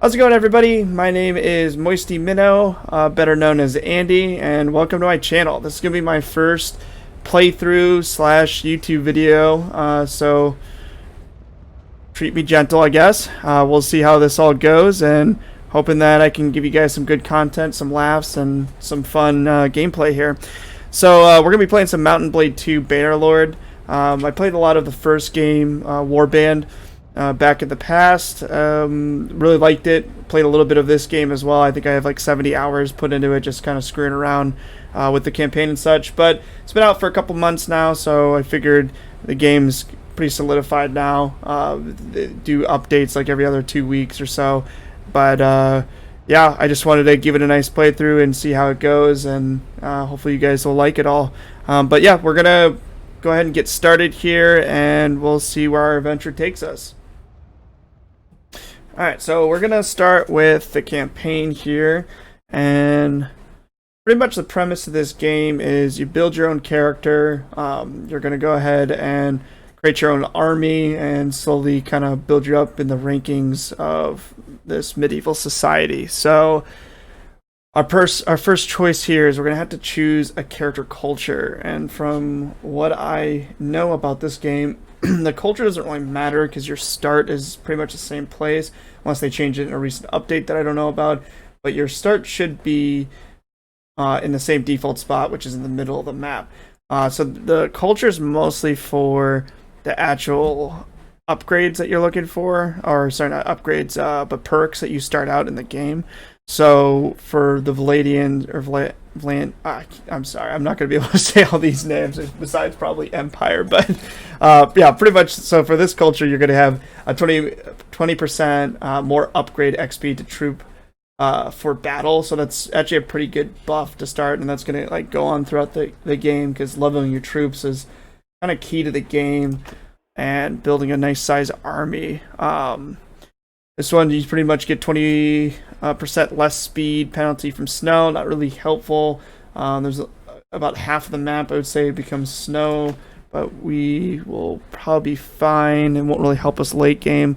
How's it going, everybody? My name is Moisty Minnow, better known as Andy, and welcome to my channel. This is going to be my first playthrough slash YouTube video, so treat me gentle, I guess. We'll see how this all goes, and hoping that I can give you guys some good content, some laughs, and some fun gameplay here. So we're going to be playing some Mountain Blade 2 Bannerlord. I played a lot of the first game, Warband, back in the past. Really liked it. Played a little bit of this game as well. I think I have like 70 hours put into it, just kind of screwing around with the campaign and such. But it's been out for a couple months now, so I figured the game's pretty solidified now. They do updates like every other 2 weeks or so. But yeah, I just wanted to give it a nice playthrough and see how it goes, and hopefully you guys will like it all. But yeah, we're gonna go ahead and get started here, and we'll see where our adventure takes us. Alright, so we're going to start with the campaign here, and pretty much the premise of this game is you build your own character. You're going to go ahead and create your own army and slowly kind of build you up in the rankings of this medieval society. So our first choice here is we're going to have to choose a character culture, and from what I know about this game, the culture doesn't really matter because your start is pretty much the same place unless they change it in a recent update that I don't know about, but your start should be in the same default spot, which is in the middle of the map. So the culture is mostly for the actual upgrades that you're looking for, or sorry, not upgrades, but perks that you start out in the game. So for the Vladian, or I'm sorry, I'm not going to be able to say all these names besides probably Empire, but yeah, pretty much. So for this culture, you're going to have a 20% more upgrade XP to troop for battle. So that's actually a pretty good buff to start, and that's going to like go on throughout the game, because leveling your troops is kind of key to the game and building a nice size army. This one, you pretty much get 20% less speed penalty from snow. Not really helpful. There's about half of the map, I would say, becomes snow, but we will probably be fine and won't really help us late game.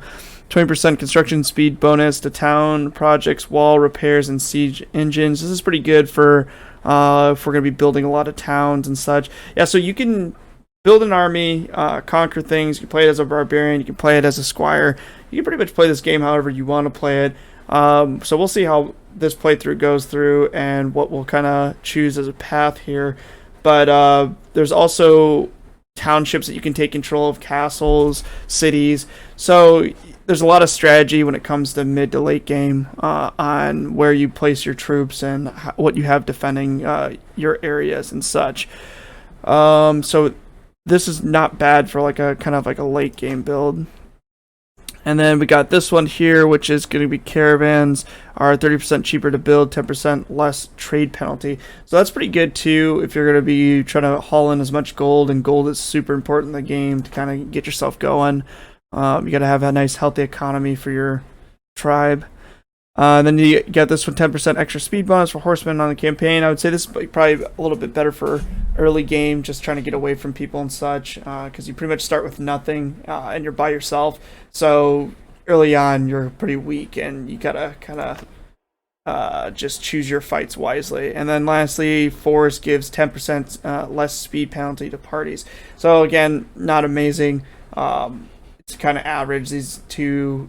20% construction speed bonus to town projects, wall repairs, and siege engines. This is pretty good for if we're going to be building a lot of towns and such. Yeah, so you can build an army, conquer things. You can play it as a barbarian. You can play it as a squire. You can pretty much play this game however you want to play it. So we'll see how this playthrough goes through and what we'll kind of choose as a path here. But there's also townships that you can take control of, castles, cities. So there's a lot of strategy when it comes to mid to late game on where you place your troops and what you have defending your areas and such. So this is not bad for like a kind of like a late game build. And then we got this one here, which is going to be caravans are 30% cheaper to build, 10% less trade penalty. So that's pretty good too if you're going to be trying to haul in as much gold, and gold is super important in the game to kind of get yourself going. You got to have a nice healthy economy for your tribe. Then you get this one, 10% extra speed bonus for horsemen on the campaign. I would say this is probably a little bit better for early game, just trying to get away from people and such, because you pretty much start with nothing and you're by yourself. So early on, you're pretty weak, and you gotta kind of just choose your fights wisely. And then lastly, force gives 10% less speed penalty to parties. So again, not amazing. It's kind of average. These two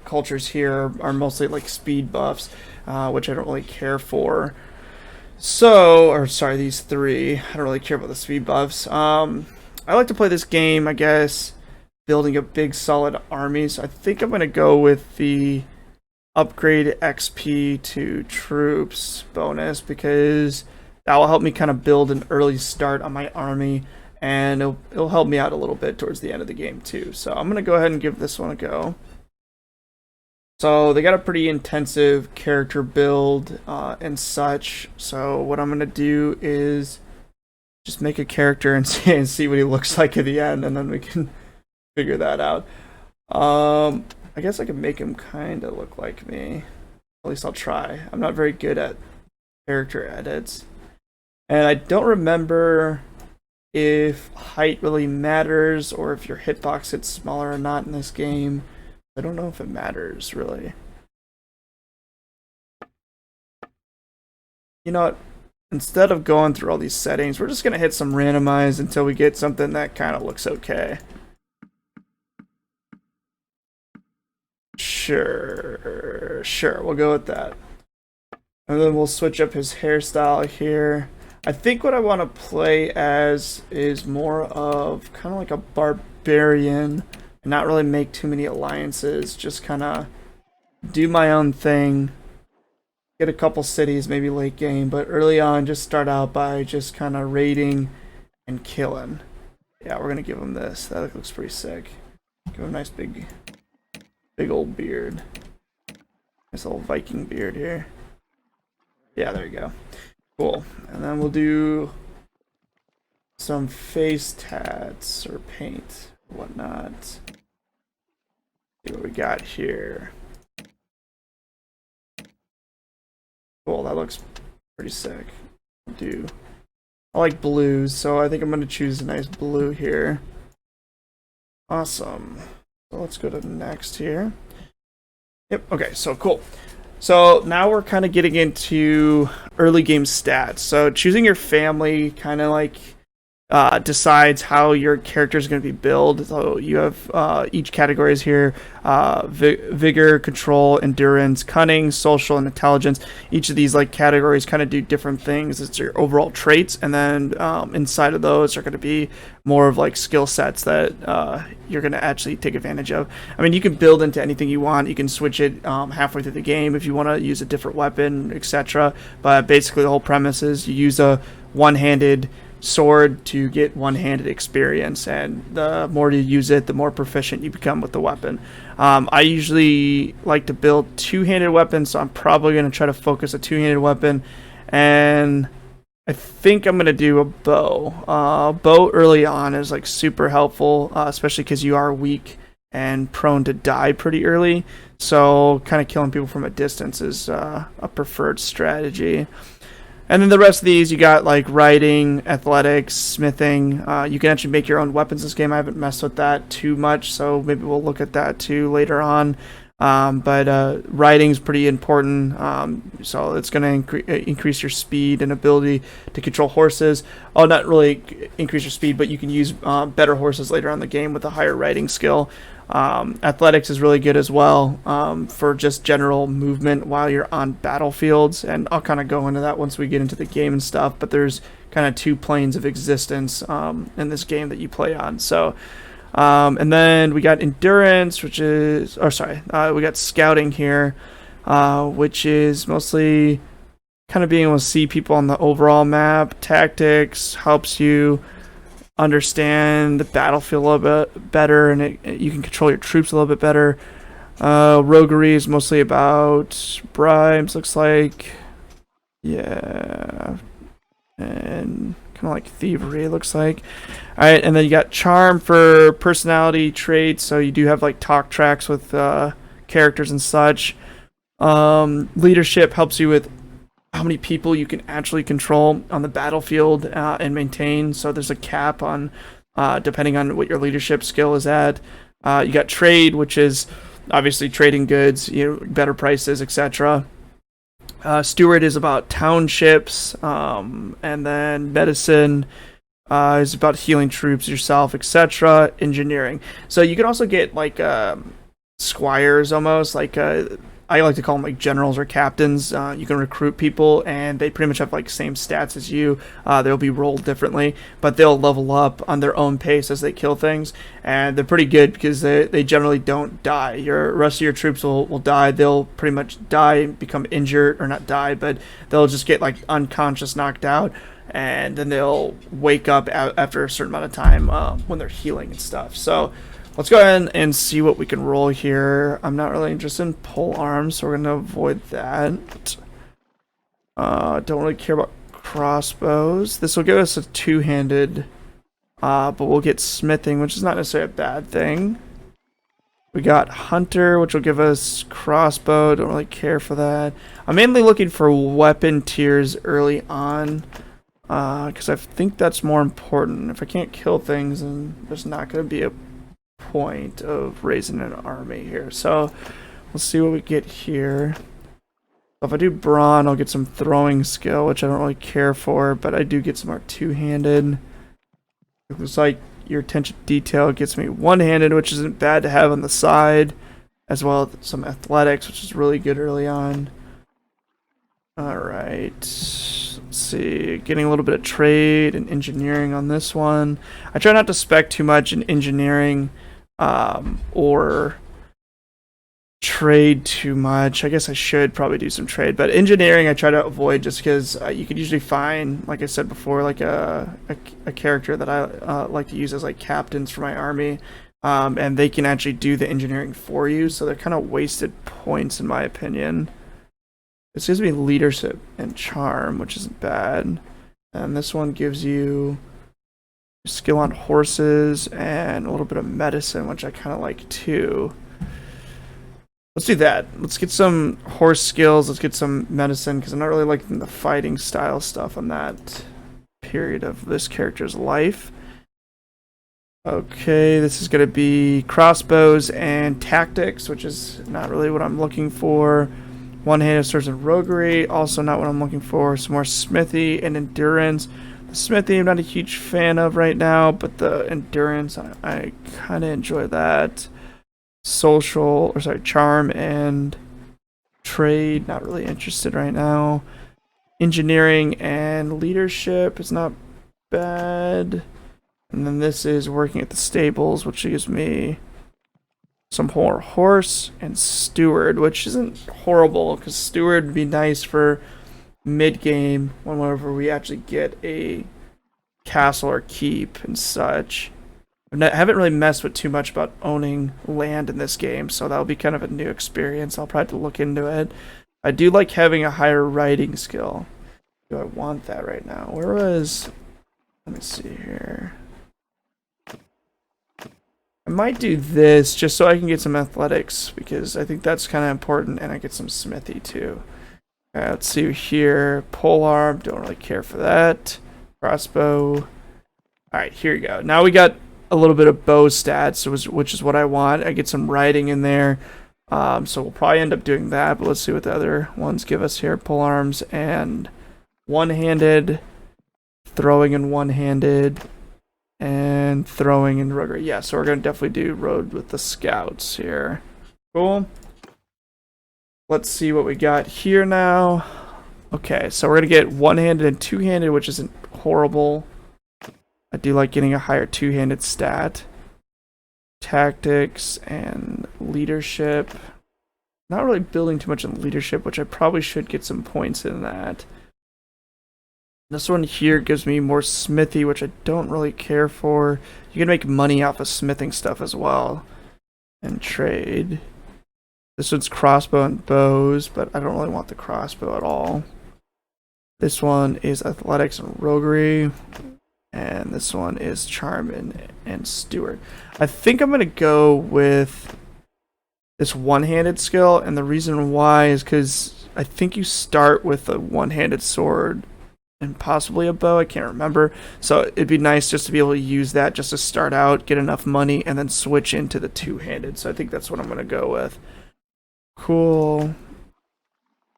cultures here are mostly like speed buffs, which I don't really care for. So, or sorry, these three. I don't really care about the speed buffs. I like to play this game, I guess, building a big solid army. So I think I'm going to go with the upgrade XP to troops bonus, because that will help me kind of build an early start on my army. And it'll help me out a little bit towards the end of the game too. So I'm going to go ahead and give this one a go. So they got a pretty intensive character build and such. So what I'm going to do is just make a character and see what he looks like at the end, and then we can figure that out. I guess I can make him kind of look like me. At least I'll try. I'm not very good at character edits. And I don't remember if height really matters, or if your hitbox gets smaller or not in this game. I don't know if it matters, really. You know what? Instead of going through all these settings, we're just going to hit some randomize until we get something that kind of looks okay. Sure, we'll go with that. And then we'll switch up his hairstyle here. I think what I want to play as is more of kind of like a barbarian and not really make too many alliances. Just kind of do my own thing. Get a couple cities, maybe late game, but early on, just start out by just kind of raiding and killing. Yeah, we're going to give him this. That looks pretty sick. Give him a nice big old beard. Nice little Viking beard here. Yeah, there you go. Cool. And then we'll do some face tats or paint, whatnot. See what we got here. Cool, that looks pretty sick. I like blues, so I think I'm gonna choose a nice blue here. Awesome. So let's go to next here. Yep, okay, so cool. So now we're kind of getting into early game stats. So choosing your family kind of like decides how your character is going to be built. So you have each categories here: vigor, control, endurance, cunning, social, and intelligence. Each of these like categories kind of do different things. It's your overall traits, and then inside of those are going to be more of like skill sets that you're going to actually take advantage of. I mean, you can build into anything you want. You can switch it halfway through the game if you want to use a different weapon, etc. But basically, the whole premise is you use a one-handed sword to get one-handed experience, and the more you use it, the more proficient you become with the weapon. I usually like to build two-handed weapons, so I'm probably going to try to focus a two-handed weapon, and I think I'm going to do a bow. Bow early on is like super helpful, especially because you are weak and prone to die pretty early, so kind of killing people from a distance is a preferred strategy. And then the rest of these, you got like riding, athletics, smithing. You can actually make your own weapons this game. I haven't messed with that too much, so maybe we'll look at that too later on. But riding is pretty important, so it's going to increase your speed and ability to control horses. Oh, not really increase your speed, but you can use better horses later on in the game with a higher riding skill. Athletics is really good as well for just general movement while you're on battlefields, and I'll kind of go into that once we get into the game and stuff, but there's kind of two planes of existence in this game that you play on. So and then we got endurance, which is, we got scouting here, which is mostly kind of being able to see people on the overall map. Tactics helps you understand the battlefield a little bit better, and you can control your troops a little bit better. Roguery is mostly about bribes, looks like. Yeah. And kind of like thievery, it looks like. Alright, and then you got charm for personality traits, so you do have like talk tracks with characters and such. Leadership helps you with how many people you can actually control on the battlefield and maintain. So there's a cap on depending on what your leadership skill is at. You got trade, which is obviously trading goods, better prices, etc. Steward is about townships, and then medicine is about healing troops yourself, etc. Engineering. So you can also get like squires almost, like I like to call them like generals or captains. You can recruit people, and they pretty much have like same stats as you. They'll be rolled differently, but they'll level up on their own pace as they kill things, and they're pretty good because they generally don't die. Your rest of your troops will die. They'll pretty much die, become injured, or not die, but they'll just get like unconscious, knocked out, and then they'll wake up after a certain amount of time when they're healing and stuff. So let's go ahead and see what we can roll here. I'm not really interested in pole arms, so we're going to avoid that. Don't really care about crossbows. This will give us a two-handed, but we'll get smithing, which is not necessarily a bad thing. We got hunter, which will give us crossbow. Don't really care for that. I'm mainly looking for weapon tiers early on, because I think that's more important. If I can't kill things, then there's not going to be a point of raising an army here. So we'll see what we get here. If I do brawn, I'll get some throwing skill, which I don't really care for, but I do get some more two-handed. It looks like your attention to detail gets me one-handed, which isn't bad to have on the side, as well as some athletics, which is really good early on. Alright, let's see, getting a little bit of trade and engineering on this one. I try not to spec too much in engineering or trade too much. I guess I should probably do some trade, but engineering I try to avoid just because you could usually find, like I said before, like a character that I like to use as like captains for my army, and they can actually do the engineering for you, so they're kind of wasted points in my opinion. This gives me leadership and charm, which isn't bad, and this one gives you skill on horses and a little bit of medicine, which I kind of like too. Let's do that. Let's get some horse skills. Let's get some medicine, because I'm not really liking the fighting style stuff on that period of this character's life. Okay, this is going to be crossbows and tactics, which is not really what I'm looking for. One-handed swords and roguery, also not what I'm looking for. Some more smithy and endurance. The smithy I'm not a huge fan of right now, but the endurance, I kind of enjoy that. Charm and trade, not really interested right now. Engineering and leadership is not bad. And then this is working at the stables, which gives me some more horse and steward, which isn't horrible, because steward would be nice for mid-game whenever we actually get a castle or keep and such. I haven't really messed with too much about owning land in this game, so that'll be kind of a new experience. I'll probably have to look into it. I do like having a higher writing skill. Do I want that right now? Where was... Let me see here. I might do this just so I can get some athletics, because I think that's kind of important, and I get some smithy too. Let's see here. Polearm, don't really care for that. Crossbow. Alright, here we go. Now we got a little bit of bow stats, which is what I want. I get some riding in there, so we'll probably end up doing that, but let's see what the other ones give us here. Pole arms and one-handed, throwing and one-handed, and throwing and roguery. Yeah, so we're going to definitely do road with the scouts here. Cool. Let's see what we got here now. Okay, so we're going to get one-handed and two-handed, which isn't horrible. I do like getting a higher two-handed stat. Tactics and leadership. Not really building too much in leadership, which I probably should get some points in that. This one here gives me more smithy, which I don't really care for. You can make money off of smithing stuff as well. And trade. This one's crossbow and bows, but I don't really want the crossbow at all. This one is athletics and roguery. And this one is charm and steward. I think I'm going to go with this one-handed skill, and the reason why is because I think you start with a one-handed sword and possibly a bow, I can't remember. So it'd be nice just to be able to use that just to start out, get enough money, and then switch into the two-handed. So I think that's what I'm going to go with. Cool.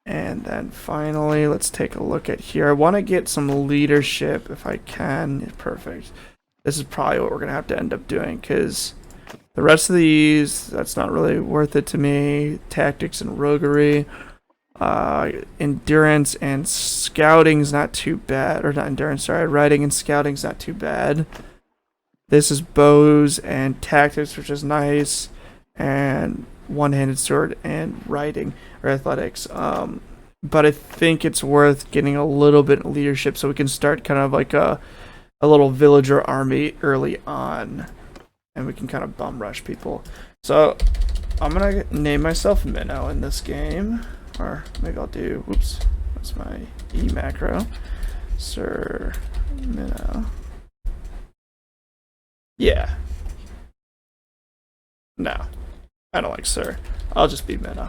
And then finally, let's take a look at here. I want to get some leadership if I can. Perfect. This is probably what we're going to have to end up doing, because the rest of these, that's not really worth it to me. Tactics and roguery. Endurance and scouting's not too bad. Or not endurance, sorry. Riding and scouting's not too bad. This is bows and tactics, which is nice. And one-handed sword and riding or athletics, but I think it's worth getting a little bit of leadership so we can start kind of like a little villager army early on, and we can kind of bum rush people. So I'm gonna name myself Minnow in this game, or maybe I'll do, whoops, that's my E macro, Sir Minnow. Yeah, no, I don't like Sir. I'll just be Minnow.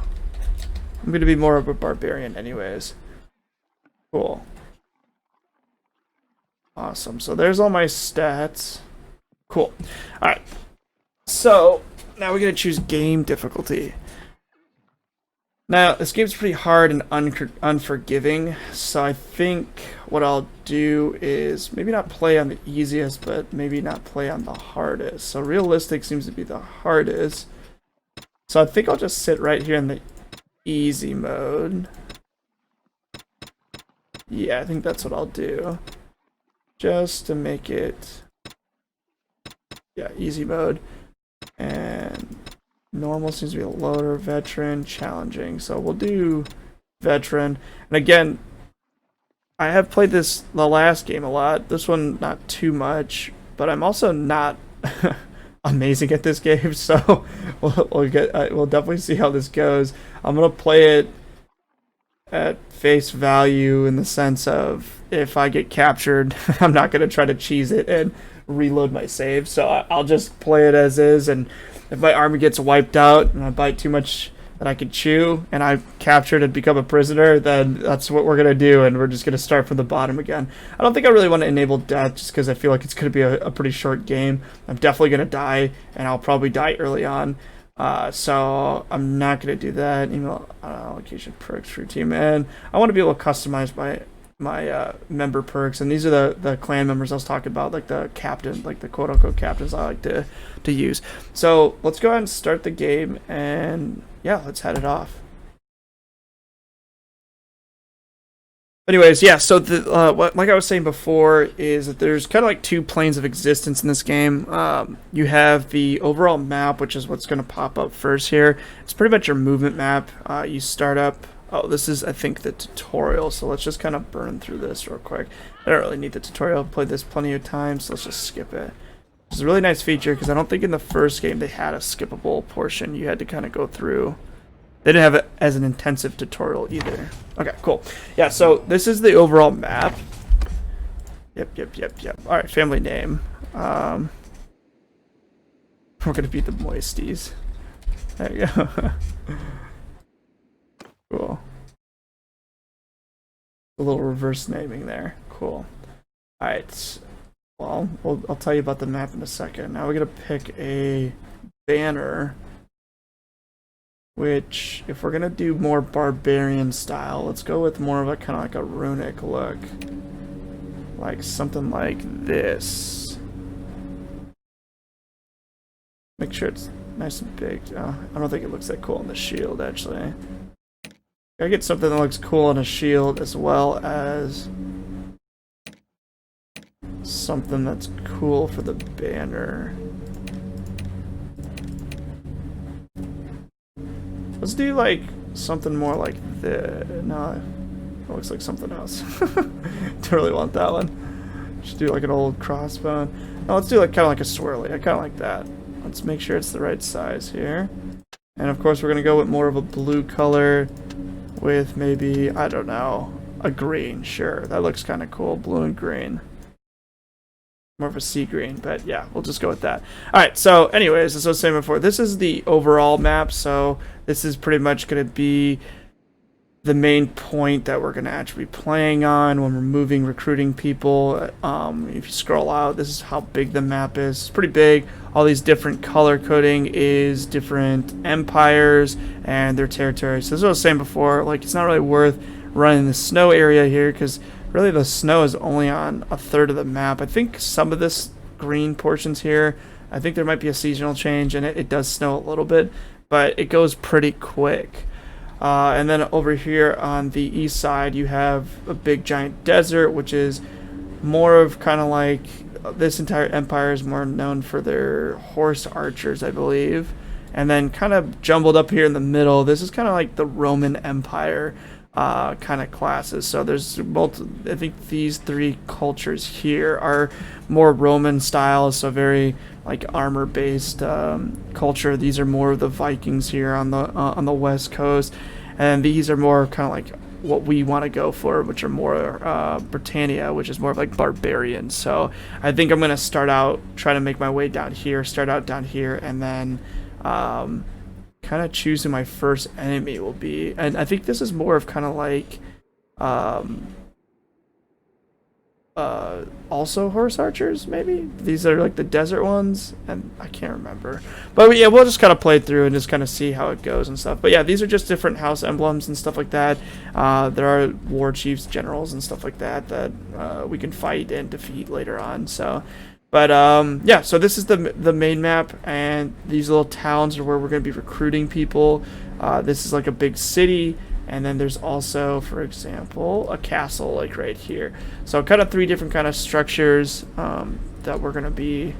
I'm going to be more of a barbarian anyways. Cool. Awesome. So there's all my stats. Cool. Alright. So, now we're going to choose game difficulty. Now, this game's pretty hard and unforgiving, so I think what I'll do is maybe not play on the easiest, but maybe not play on the hardest. So realistic seems to be the hardest. So I think I'll just sit right here in the easy mode. Yeah, I think that's what I'll do. Just to make it, yeah, easy mode. And normal seems to be a loader, veteran, challenging. So we'll do veteran. And again, I have played the last game a lot. This one, not too much. But I'm also not amazing at this game. So we'll definitely see how this goes. I'm going to play it at face value in the sense of if I get captured, I'm not going to try to cheese it and reload my save. So I'll just play it as is, and if my army gets wiped out and I bite too much that I could chew and I'm captured and become a prisoner, then that's what we're going to do, and we're just going to start from the bottom again. I don't think I really want to enable death just because I feel like it's going to be a pretty short game. I'm definitely going to die, and I'll probably die early on. So I'm not going to do that. Email allocation perks for your team, and I want to be able to customize my member perks, and these are the clan members I was talking about, like the captain, like the quote-unquote captains I like to use. So let's go ahead and start the game, and yeah, let's head it off. Anyways, yeah, so like I was saying before, is that there's kind of like two planes of existence in this game. You have the overall map, which is what's going to pop up first here. It's pretty much your movement map. You start up. Oh, this is, I think, the tutorial, so let's just kind of burn through this real quick. I don't really need the tutorial. I've played this plenty of times, so let's just skip it. It's a really nice feature, because I don't think in the first game they had a skippable portion. You had to kind of go through. They didn't have it as an intensive tutorial either. Okay, cool. Yeah, so this is the overall map. Yep. Alright, family name. We're going to beat the Moisties. There you go. Cool. A little reverse naming there. Cool. Alright. Well, I'll tell you about the map in a second. Now we're going to pick a banner, which, if we're going to do more barbarian style, let's go with more of a kind of like a runic look. Like something like this. Make sure it's nice and big. I don't think it looks that cool on the shield, actually. Gotta get something that looks cool on a shield as well as something that's cool for the banner. Let's do like something more like this. No, it looks like something else. Don't really want that one. Just do like an old crossbone. No, let's do like kind of like a swirly. I kind of like that. Let's make sure it's the right size here. And of course we're gonna go with more of a blue color with maybe, I don't know, a green. Sure, that looks kind of cool. Blue and green. More of a sea green, but yeah, we'll just go with that. Alright, so anyways, as I was saying before, this is the overall map, so this is pretty much going to be the main point that we're going to actually be playing on when we're moving, recruiting people. If you scroll out, this is how big the map is. It's pretty big. All these different color coding is different empires and their territories. So as I was saying before, like, it's not really worth running the snow area here because really the snow is only on a third of the map. I think some of this green portions here, I think there might be a seasonal change and it does snow a little bit, but it goes pretty quick. And then over here on the east side you have a big giant desert, which is more of kind of like, this entire empire is more known for their horse archers, I believe. And then kind of jumbled up here in the middle, this is kind of like the Roman Empire kind of classes. So there's I think these three cultures here are more Roman style, so very like armor based culture. These are more of the Vikings here on the west coast, and these are more kind of like what we want to go for, which are more Britannia, which is more of like barbarians. So I think I'm gonna start out trying to make my way down here, and then kind of choose who my first enemy will be. And I think this is more of kind of like also horse archers, maybe these are like the desert ones, and I can't remember, but yeah, we'll just kind of play through and just kind of see how it goes and stuff. But yeah, these are just different house emblems and stuff like that. There are war chiefs, generals, and stuff like that that we can fight and defeat later on. So but yeah, so this is the main map, and these little towns are where we're going to be recruiting people. This is like a big city. And then there's also, for example, a castle like right here. So kind of 3 different kind of structures that we're going to be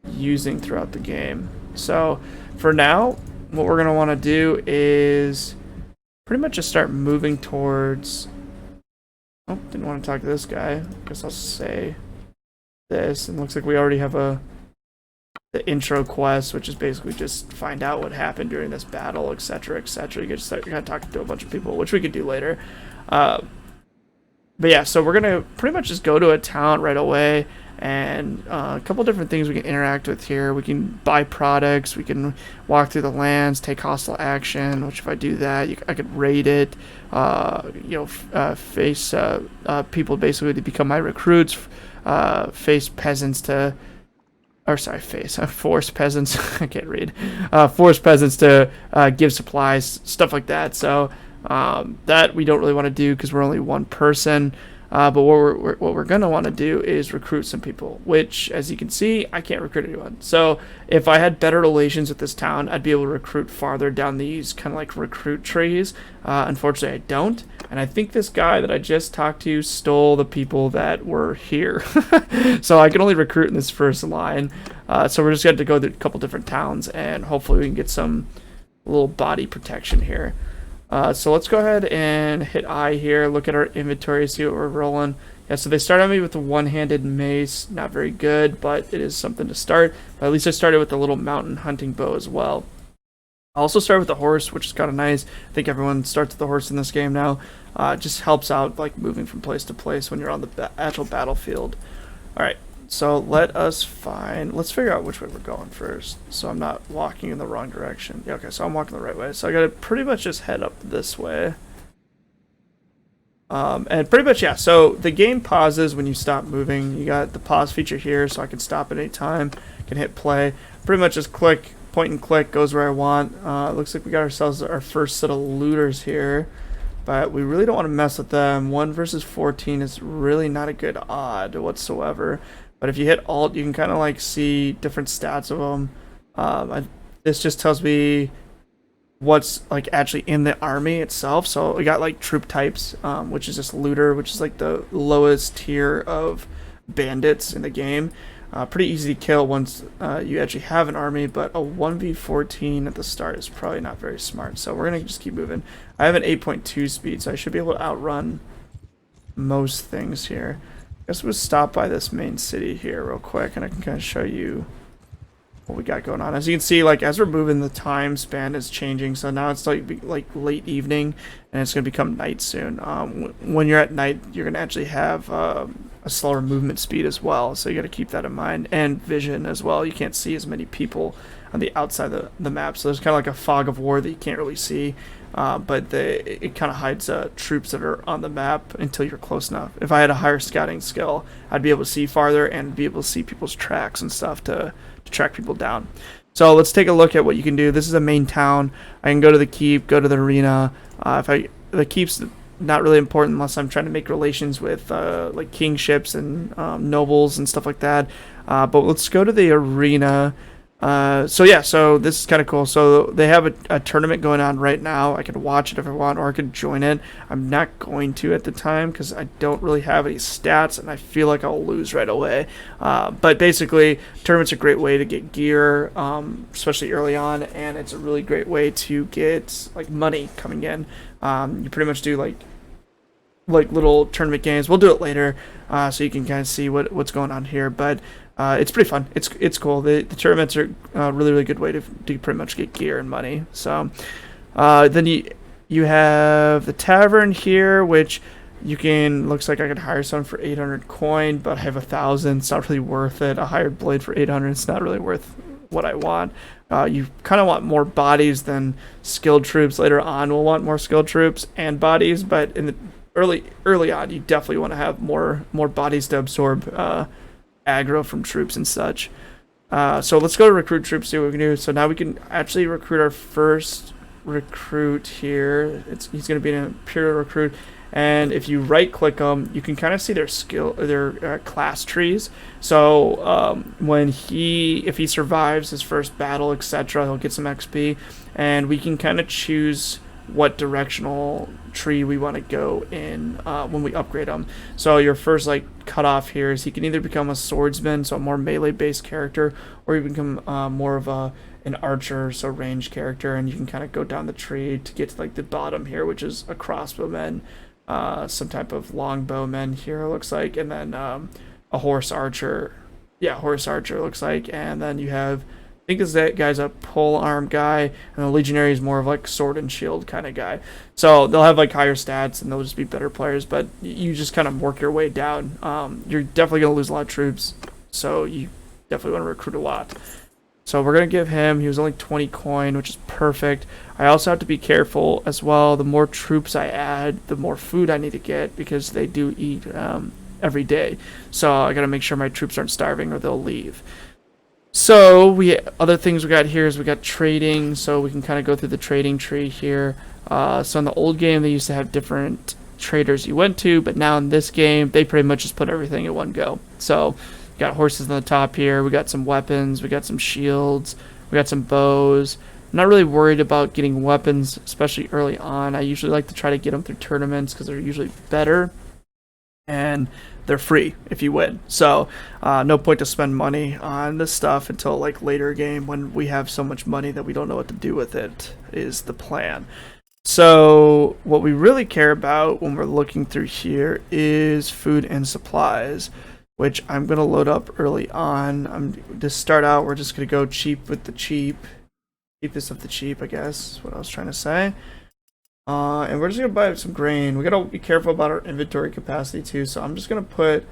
using throughout the game. So for now, what we're going to want to do is pretty much just start moving towards... Oh, didn't want to talk to this guy. I guess I'll say this. And looks like we already have the intro quest, which is basically just find out what happened during this battle, etc., etc. You gotta talk to a bunch of people, which we could do later. But yeah, so we're gonna pretty much just go to a town right away, and a couple different things we can interact with here. We can buy products, we can walk through the lands, take hostile action, which if I do that, I could raid it, face people basically to become my recruits, face peasants to... Or sorry, force peasants. I can't read. Force peasants to give supplies, stuff like that. So that we don't really want to do because we're only one person. But what we're gonna want to do is recruit some people, which, as you can see, I can't recruit anyone. So if I had better relations with this town, I'd be able to recruit farther down these kind of like recruit trees. Unfortunately, I don't, and I think this guy that I just talked to stole the people that were here. So I can only recruit in this first line. So we're just going to go to a couple different towns, and hopefully we can get some little body protection here. So let's go ahead and hit I here, look at our inventory, see what we're rolling. Yeah, so they started me with a one-handed mace, not very good, but it is something to start. But at least I started with a little mountain hunting bow as well. I also started with the horse, which is kind of nice. I think everyone starts with the horse in this game now. It just helps out like moving from place to place when you're on the actual battlefield. Alright, so let's figure out which way we're going first, so I'm not walking in the wrong direction. Yeah, okay, so I'm walking the right way, so I gotta pretty much just head up this way. And pretty much, yeah, so the game pauses when you stop moving. You got the pause feature here, so I can stop at any time, can hit play, pretty much just click, point and click, goes where I want. Looks like we got ourselves our first set of looters here, but we really don't want to mess with them. 1 versus 14 is really not a good odd whatsoever. But if you hit Alt, you can kind of like see different stats of them. This just tells me what's like actually in the army itself. So we got like troop types, which is just looter, which is like the lowest tier of bandits in the game. Pretty easy to kill once you actually have an army, but a 1v14 at the start is probably not very smart. So we're gonna just keep moving. I have an 8.2 speed, so I should be able to outrun most things here. I guess we'll stop by this main city here real quick, and I can kind of show you what we got going on. As you can see, like as we're moving, the time span is changing. So now it's like late evening, and it's gonna become night soon. When you're at night, you're gonna actually have a slower movement speed as well. So you got to keep that in mind, and vision as well. You can't see as many people on the outside of the map, so there's kind of like a fog of war that you can't really see. But it kind of hides troops that are on the map until you're close enough. If I had a higher scouting skill, I'd be able to see farther and be able to see people's tracks and stuff to track people down. So let's take a look at what you can do. This is a main town. I can go to the keep, go to the arena. The keep's not really important unless I'm trying to make relations with like kingships and nobles and stuff like that. But let's go to the arena. So yeah, so this is kind of cool. So they have a tournament going on right now. I could watch it if I want, or I could join it. I'm not going to at the time because I don't really have any stats, and I feel like I'll lose right away. But basically, tournaments are a great way to get gear, especially early on, and it's a really great way to get like money coming in. You pretty much do like little tournament games. We'll do it later, so you can kind of see what's going on here. But it's pretty fun. It's cool. The tournaments are a really good way to pretty much get gear and money. So then you have the tavern here, which you can, looks like I could hire someone for 800 coin, but I have 1,000. It's not really worth it. A hired blade for 800. It's not really worth what I want. You kind of want more bodies than skilled troops. Later on, we'll want more skilled troops and bodies, but in the early on, you definitely want to have more bodies to absorb aggro from troops and such. So let's go to recruit troops, see what we can do. So now we can actually recruit our first recruit here. He's going to be an Imperial recruit. And if you right click them, you can kind of see their class trees. So if he survives his first battle, etc., he'll get some XP, and we can kind of choose what directional tree we want to go in when we upgrade him. So your first like cutoff here is he can either become a swordsman, so a more melee based character, or you become more of an archer, so ranged character, and you can kind of go down the tree to get to like the bottom here, which is a crossbowman. Some type of longbowman here looks like, and then a horse archer. Yeah, horse archer looks like, and then you have, I think that guy's a pole arm guy, and the legionary is more of like sword and shield kind of guy. So they'll have like higher stats, and they'll just be better players. But you just kind of work your way down. You're definitely gonna lose a lot of troops, so you definitely want to recruit a lot. So we're going to give him, he was only 20 coin, which is perfect. I also have to be careful as well. The more troops I add, the more food I need to get, because they do eat every day. So I got to make sure my troops aren't starving or they'll leave. So other things we got here is we got trading. So we can kind of go through the trading tree here. So in the old game, they used to have different traders you went to, but now in this game, they pretty much just put everything in one go. So got horses on the top here, we got some weapons, we got some shields, we got some bows. I'm not really worried about getting weapons, especially early on. I usually like to try to get them through tournaments because they're usually better, and they're free if you win. So no point to spend money on this stuff until like later game when we have so much money that we don't know what to do with it, is the plan. So what we really care about when we're looking through here is food and supplies, which I'm going to load up early on. To start out, we're just going to go cheap with the cheap. Cheapest of the cheap, I guess, is what I was trying to say. And we're just going to buy some grain. We got to be careful about our inventory capacity, too. So I'm just going to put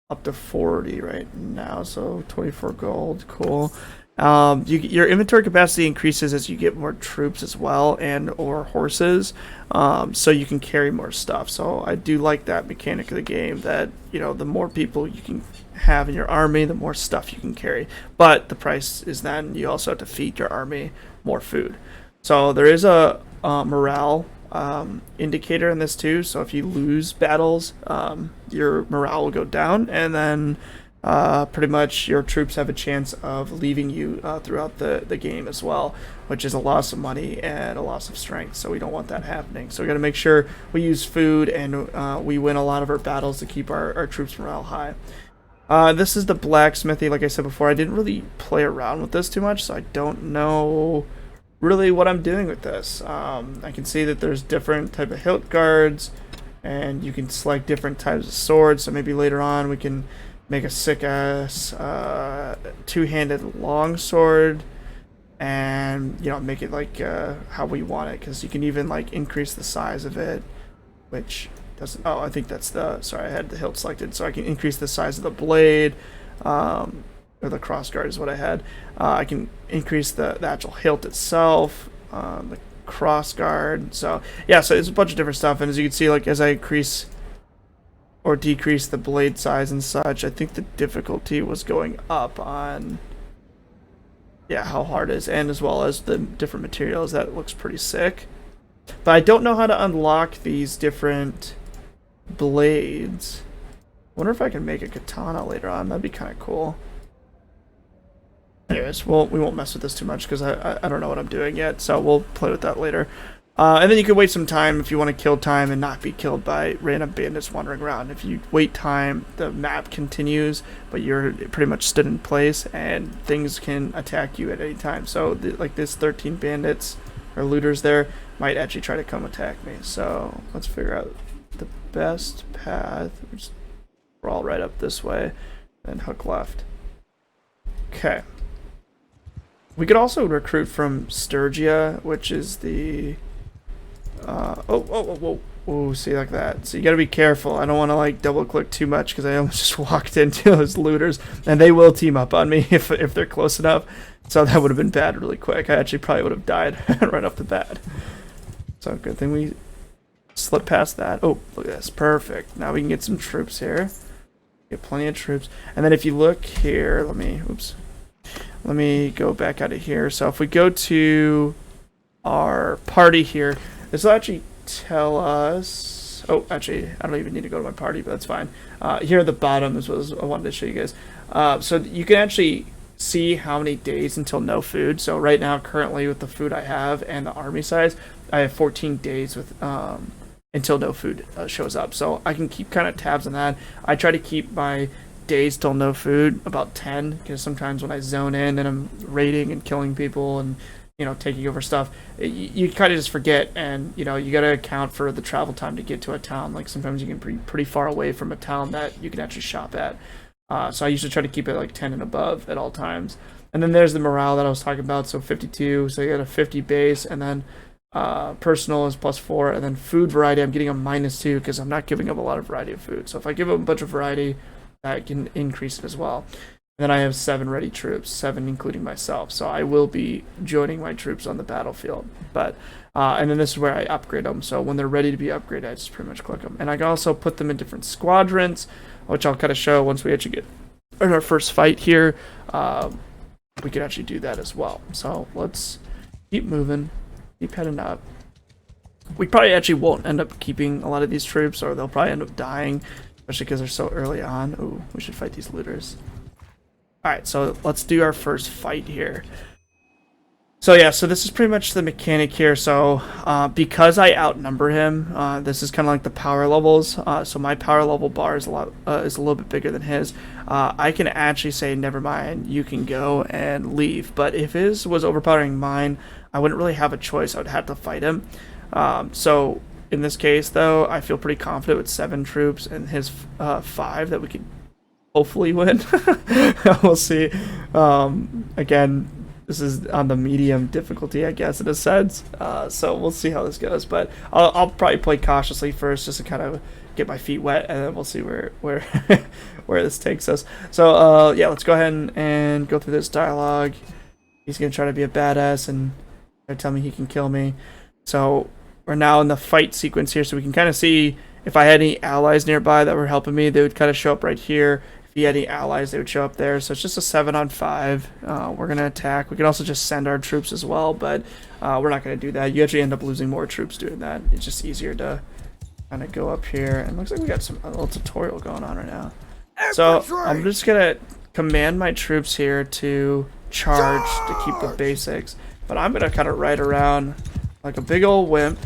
up to 40 right now. So 24 gold. Cool. Your inventory capacity increases as you get more troops as well, and or horses, so you can carry more stuff. So I do like that mechanic of the game, that the more people you can have in your army, the more stuff you can carry. But the price is then you also have to feed your army more food. So there is a morale indicator in this too. So if you lose battles, your morale will go down, and then pretty much your troops have a chance of leaving you throughout the game as well, which is a loss of money and a loss of strength. So we don't want that happening. So we got to make sure we use food, and we win a lot of our battles to keep our troops morale high. This is the blacksmithy. Like I said before, I didn't really play around with this too much, so I don't know really what I'm doing with this. I can see that there's different type of hilt guards, and you can select different types of swords. So maybe later on we can make a sick-ass two-handed longsword, and make it like how we want it, because you can even like increase the size of it, which doesn't. Oh, I think that's sorry, I had the hilt selected, so I can increase the size of the blade, or the crossguard is what I had. I can increase the actual hilt itself, the crossguard. So yeah, so it's a bunch of different stuff, and as you can see, like as I increase or decrease the blade size and such, I think the difficulty was going up on how hard it is, and as well as the different materials. That looks pretty sick. But I don't know how to unlock these different blades. I wonder if I can make a katana later on. That'd be kind of cool. Anyways, we won't mess with this too much because I don't know what I'm doing yet, so we'll play with that later. And then you can wait some time if you want to kill time and not be killed by random bandits wandering around. If you wait time, the map continues, but you're pretty much stood in place, and things can attack you at any time. So like this 13 bandits or looters there might actually try to come attack me. So let's figure out the best path. We're all right up this way, and hook left. Okay. We could also recruit from Sturgia, which is the oh, see, like that. So you gotta be careful. I don't want to like double click too much because I almost just walked into those looters, and they will team up on me if they're close enough. So that would have been bad really quick. I actually probably would have died right off the bat. So good thing we slip past that. Oh, look at this. Perfect. Now we can get some troops here. Get plenty of troops. And then if you look here, let me go back out of here. So if we go to our party here, this will actually tell us. Oh, actually, I don't even need to go to my party, but that's fine. Here at the bottom is what I wanted to show you guys. So you can actually see how many days until no food. So right now, currently with the food I have and the army size, I have 14 days with until no food shows up. So I can keep kind of tabs on that. I try to keep my days till no food about 10, because sometimes when I zone in and I'm raiding and killing people and taking over stuff, you kind of just forget, and you got to account for the travel time to get to a town. Like sometimes you can be pretty far away from a town that you can actually shop at. So I usually try to keep it like 10 and above at all times. And then there's the morale that I was talking about. So 52, so you got a 50 base, and then personal is +4, and then food variety I'm getting a -2 because I'm not giving up a lot of variety of food. So if I give them a bunch of variety, that can increase it as well. And then I have 7 ready troops, 7 including myself. So I will be joining my troops on the battlefield. But and then this is where I upgrade them. So when they're ready to be upgraded, I just pretty much click them. And I can also put them in different squadrons, which I'll kind of show once we actually get in our first fight here. We can actually do that as well. So let's keep moving, keep heading up. We probably actually won't end up keeping a lot of these troops, or they'll probably end up dying, especially because they're so early on. Ooh, we should fight these looters. Alright, so let's do our first fight here. So yeah, so this is pretty much the mechanic here. So because I outnumber him, this is kind of like the power levels. So my power level bar is a little bit bigger than his. I can actually say, never mind, you can go and leave. But if his was overpowering mine, I wouldn't really have a choice. I would have to fight him. So in this case, though, I feel pretty confident with 7 troops and his 5 that we could hopefully win. We'll see. Again, this is on the medium difficulty, I guess, in a sense. So we'll see how this goes. But I'll probably play cautiously first, just to kind of get my feet wet, and then we'll see where where this takes us. So yeah, let's go ahead and go through this dialogue. He's gonna try to be a badass and tell me he can kill me. So we're now in the fight sequence here, so we can kind of see if I had any allies nearby that were helping me, they would kind of show up right here. If he had any allies, they would show up there. So it's just a 7-on-5. We're going to attack. We can also just send our troops as well, but we're not going to do that. You actually end up losing more troops doing that. It's just easier to kind of go up here. And it looks like we got a little tutorial going on right now. So I'm just going to command my troops here to charge to keep the basics. But I'm going to kind of ride around like a big old wimp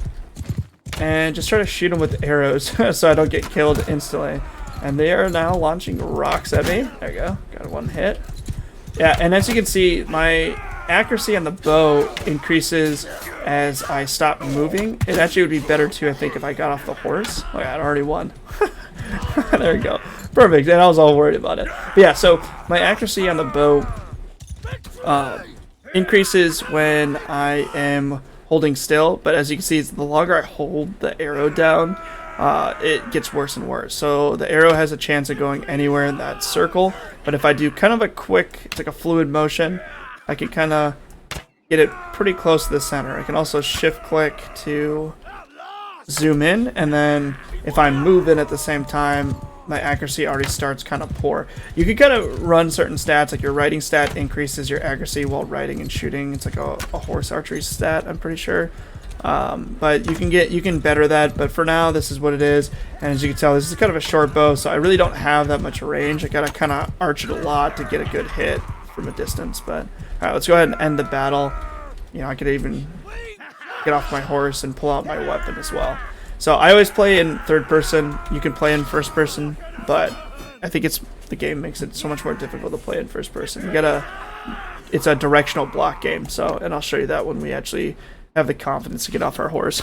and just try to shoot them with arrows so I don't get killed instantly. And they are now launching rocks at me. There you go. Got 1 hit. Yeah, and as you can see, my accuracy on the bow increases as I stop moving. It actually would be better too, I think, if I got off the horse. Oh yeah, I already won. There we go. Perfect. And I was all worried about it. But yeah, so my accuracy on the bow increases when I am holding still, but as you can see, the longer I hold the arrow down, it gets worse and worse. So the arrow has a chance of going anywhere in that circle, but if I do kind of a quick, it's like a fluid motion, I can kind of get it pretty close to the center. I can also shift click to zoom in, and then if I move in at the same time, my accuracy already starts kind of poor. You can kind of run certain stats, like your riding stat increases your accuracy while riding and shooting. It's like a horse archery stat, I'm pretty sure. But you can better that, but for now this is what it is. And as you can tell, this is kind of a short bow, so I really don't have that much range. I gotta kind of arch it a lot to get a good hit from a distance. But alright, let's go ahead and end the battle. I could even get off my horse and pull out my weapon as well. So I always play in third person. You can play in first person, but I think the game makes it so much more difficult to play in first person. It's a directional block game. So, and I'll show you that when we actually have the confidence to get off our horse.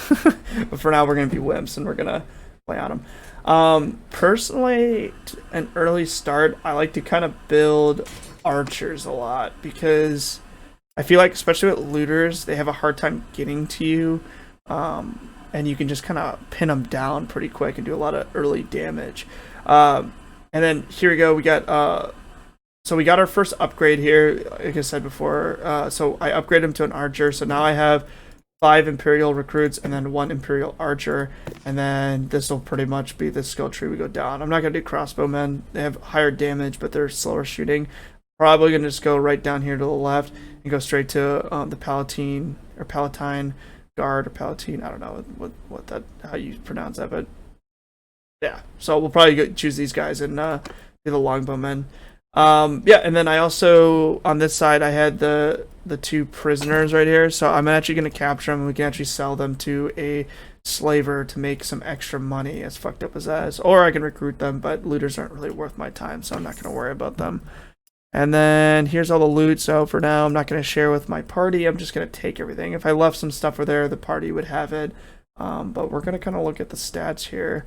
But for now, we're gonna be wimps and we're gonna play on them. Personally, an early start, I like to kind of build archers a lot because I feel like, especially with looters, they have a hard time getting to you. And you can just kind of pin them down pretty quick and do a lot of early damage. And then here we go. We got so we got our first upgrade here. Like I said before, so I upgraded him to an archer. So now I have 5 Imperial recruits and then 1 Imperial archer, and then this will pretty much be the skill tree we go down. I'm not going to do crossbowmen. They have higher damage, but they're slower shooting. Probably going to just go right down here to the left and go straight to the Palatine or Palatine Guard or Palatine. I don't know what that how you pronounce that, but yeah. So we'll probably choose these guys and be the longbowmen. Yeah, and then I also on this side I had the 2 prisoners right here, so I'm actually going to capture them and we can actually sell them to a slaver to make some extra money, as fucked up as that is. Or I can recruit them, but looters aren't really worth my time, so I'm not going to worry about them. And then here's all the loot. So for now I'm not going to share with my party. I'm just going to take everything. If I left some stuff over there, the party would have it. But we're going to kind of look at the stats here.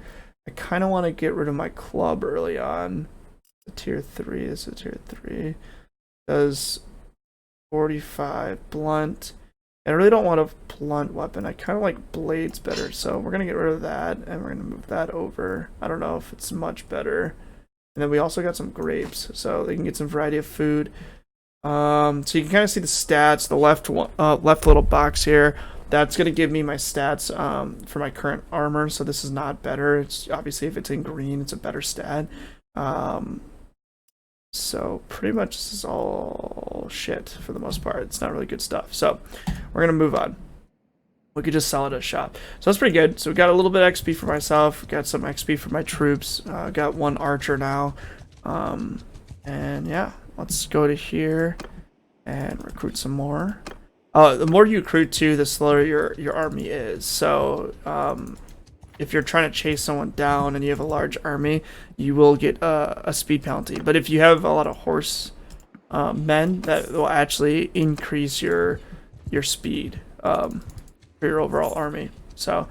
I kind of want to get rid of my club early on. Tier 3, this is tier 3. Does 45 blunt. And I really don't want a blunt weapon. I kind of like blades better, so we're gonna get rid of that and we're gonna move that over. I don't know if it's much better. And then we also got some grapes, so they can get some variety of food. So you can kind of see the stats. The left little box here, that's gonna give me my stats for my current armor. So this is not better. It's obviously if it's in green, it's a better stat. So pretty much this is all shit for the most part. It's not really good stuff. So we're going to move on. We could just sell it at a shop. So that's pretty good. So we got a little bit of XP for myself. Got some XP for my troops. Got 1 archer now. And yeah, let's go to here and recruit some more. The more you recruit too, the slower your army is. So if you're trying to chase someone down and you have a large army, you will get a speed penalty. But if you have a lot of horse men, that will actually increase your speed for your overall army. So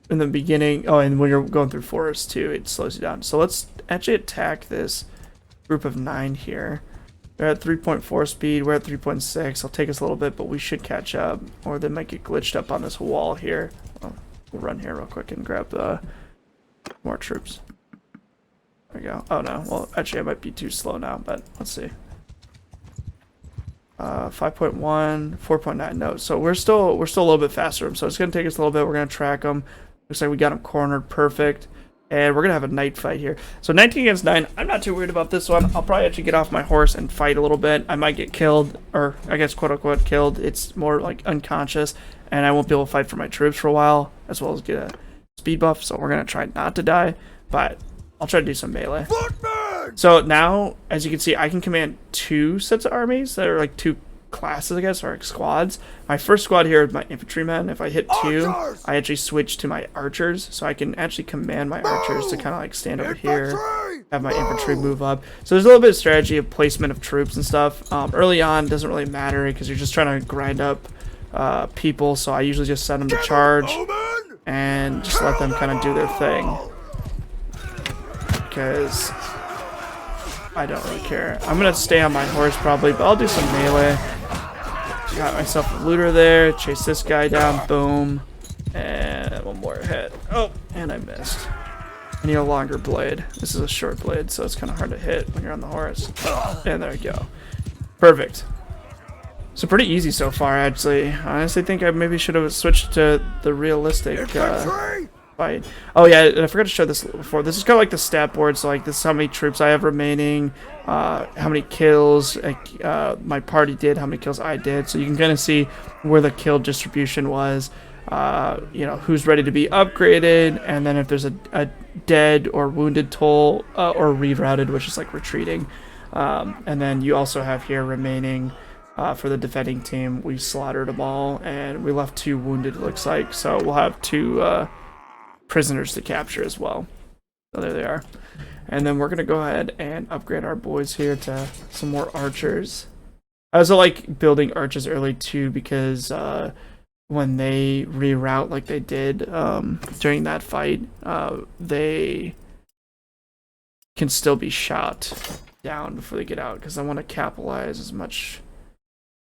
in the beginning, oh, and when you're going through forests too, it slows you down. So let's actually attack this group of 9 here. They're at 3.4 speed, we're at 3.6. It'll take us a little bit, but we should catch up, or they might get glitched up on this wall here. We'll run here real quick and grab more troops. There we go. Oh no, well actually I might be too slow now, but let's see. 5.1, 4.9, no. So we're still a little bit faster. So it's gonna take us a little bit. We're gonna track them. Looks like we got them cornered perfect. And we're gonna have a night fight here. So 19 against 9, I'm not too worried about this one. I'll probably actually get off my horse and fight a little bit. I might get killed, or I guess quote unquote killed. It's more like unconscious, and I won't be able to fight for my troops for a while, as well as get a speed buff. So we're gonna try not to die, but I'll try to do some melee. So now, as you can see, I can command 2 sets of armies that are like 2 classes, I guess, or like squads. My first squad here is my infantrymen. If I hit 2, I actually switch to my archers, so I can actually command my archers to kind of like stand over here, have my infantry move up. So there's a little bit of strategy of placement of troops and stuff. Early on, doesn't really matter because you're just trying to grind up people. So I usually just send them to charge and just let them kind of do their thing, because I don't really care. I'm gonna stay on my horse probably, but I'll do some melee. Got myself a looter there. Chase this guy down. Boom. And 1 more hit. Oh, and I missed. I need a longer blade. This is a short blade, so it's kind of hard to hit when you're on the horse. And there we go. Perfect. So pretty easy so far, actually. I honestly think I maybe should have switched to the realistic fight. Oh yeah, and I forgot to show this before. This is kind of like the stat board. So like this is how many troops I have remaining, how many kills my party did, how many kills I did. So you can kind of see where the kill distribution was, you know, who's ready to be upgraded, and then if there's a dead or wounded toll, or rerouted, which is like retreating. And then you also have here remaining for the defending team. We slaughtered them all, and we left 2 wounded, it looks like. So we'll have 2 prisoners to capture as well. So there they are. And then we're gonna go ahead and upgrade our boys here to some more archers. I also like building archers early too, because when they reroute like they did during that fight, they can still be shot down before they get out, because I want to capitalize as much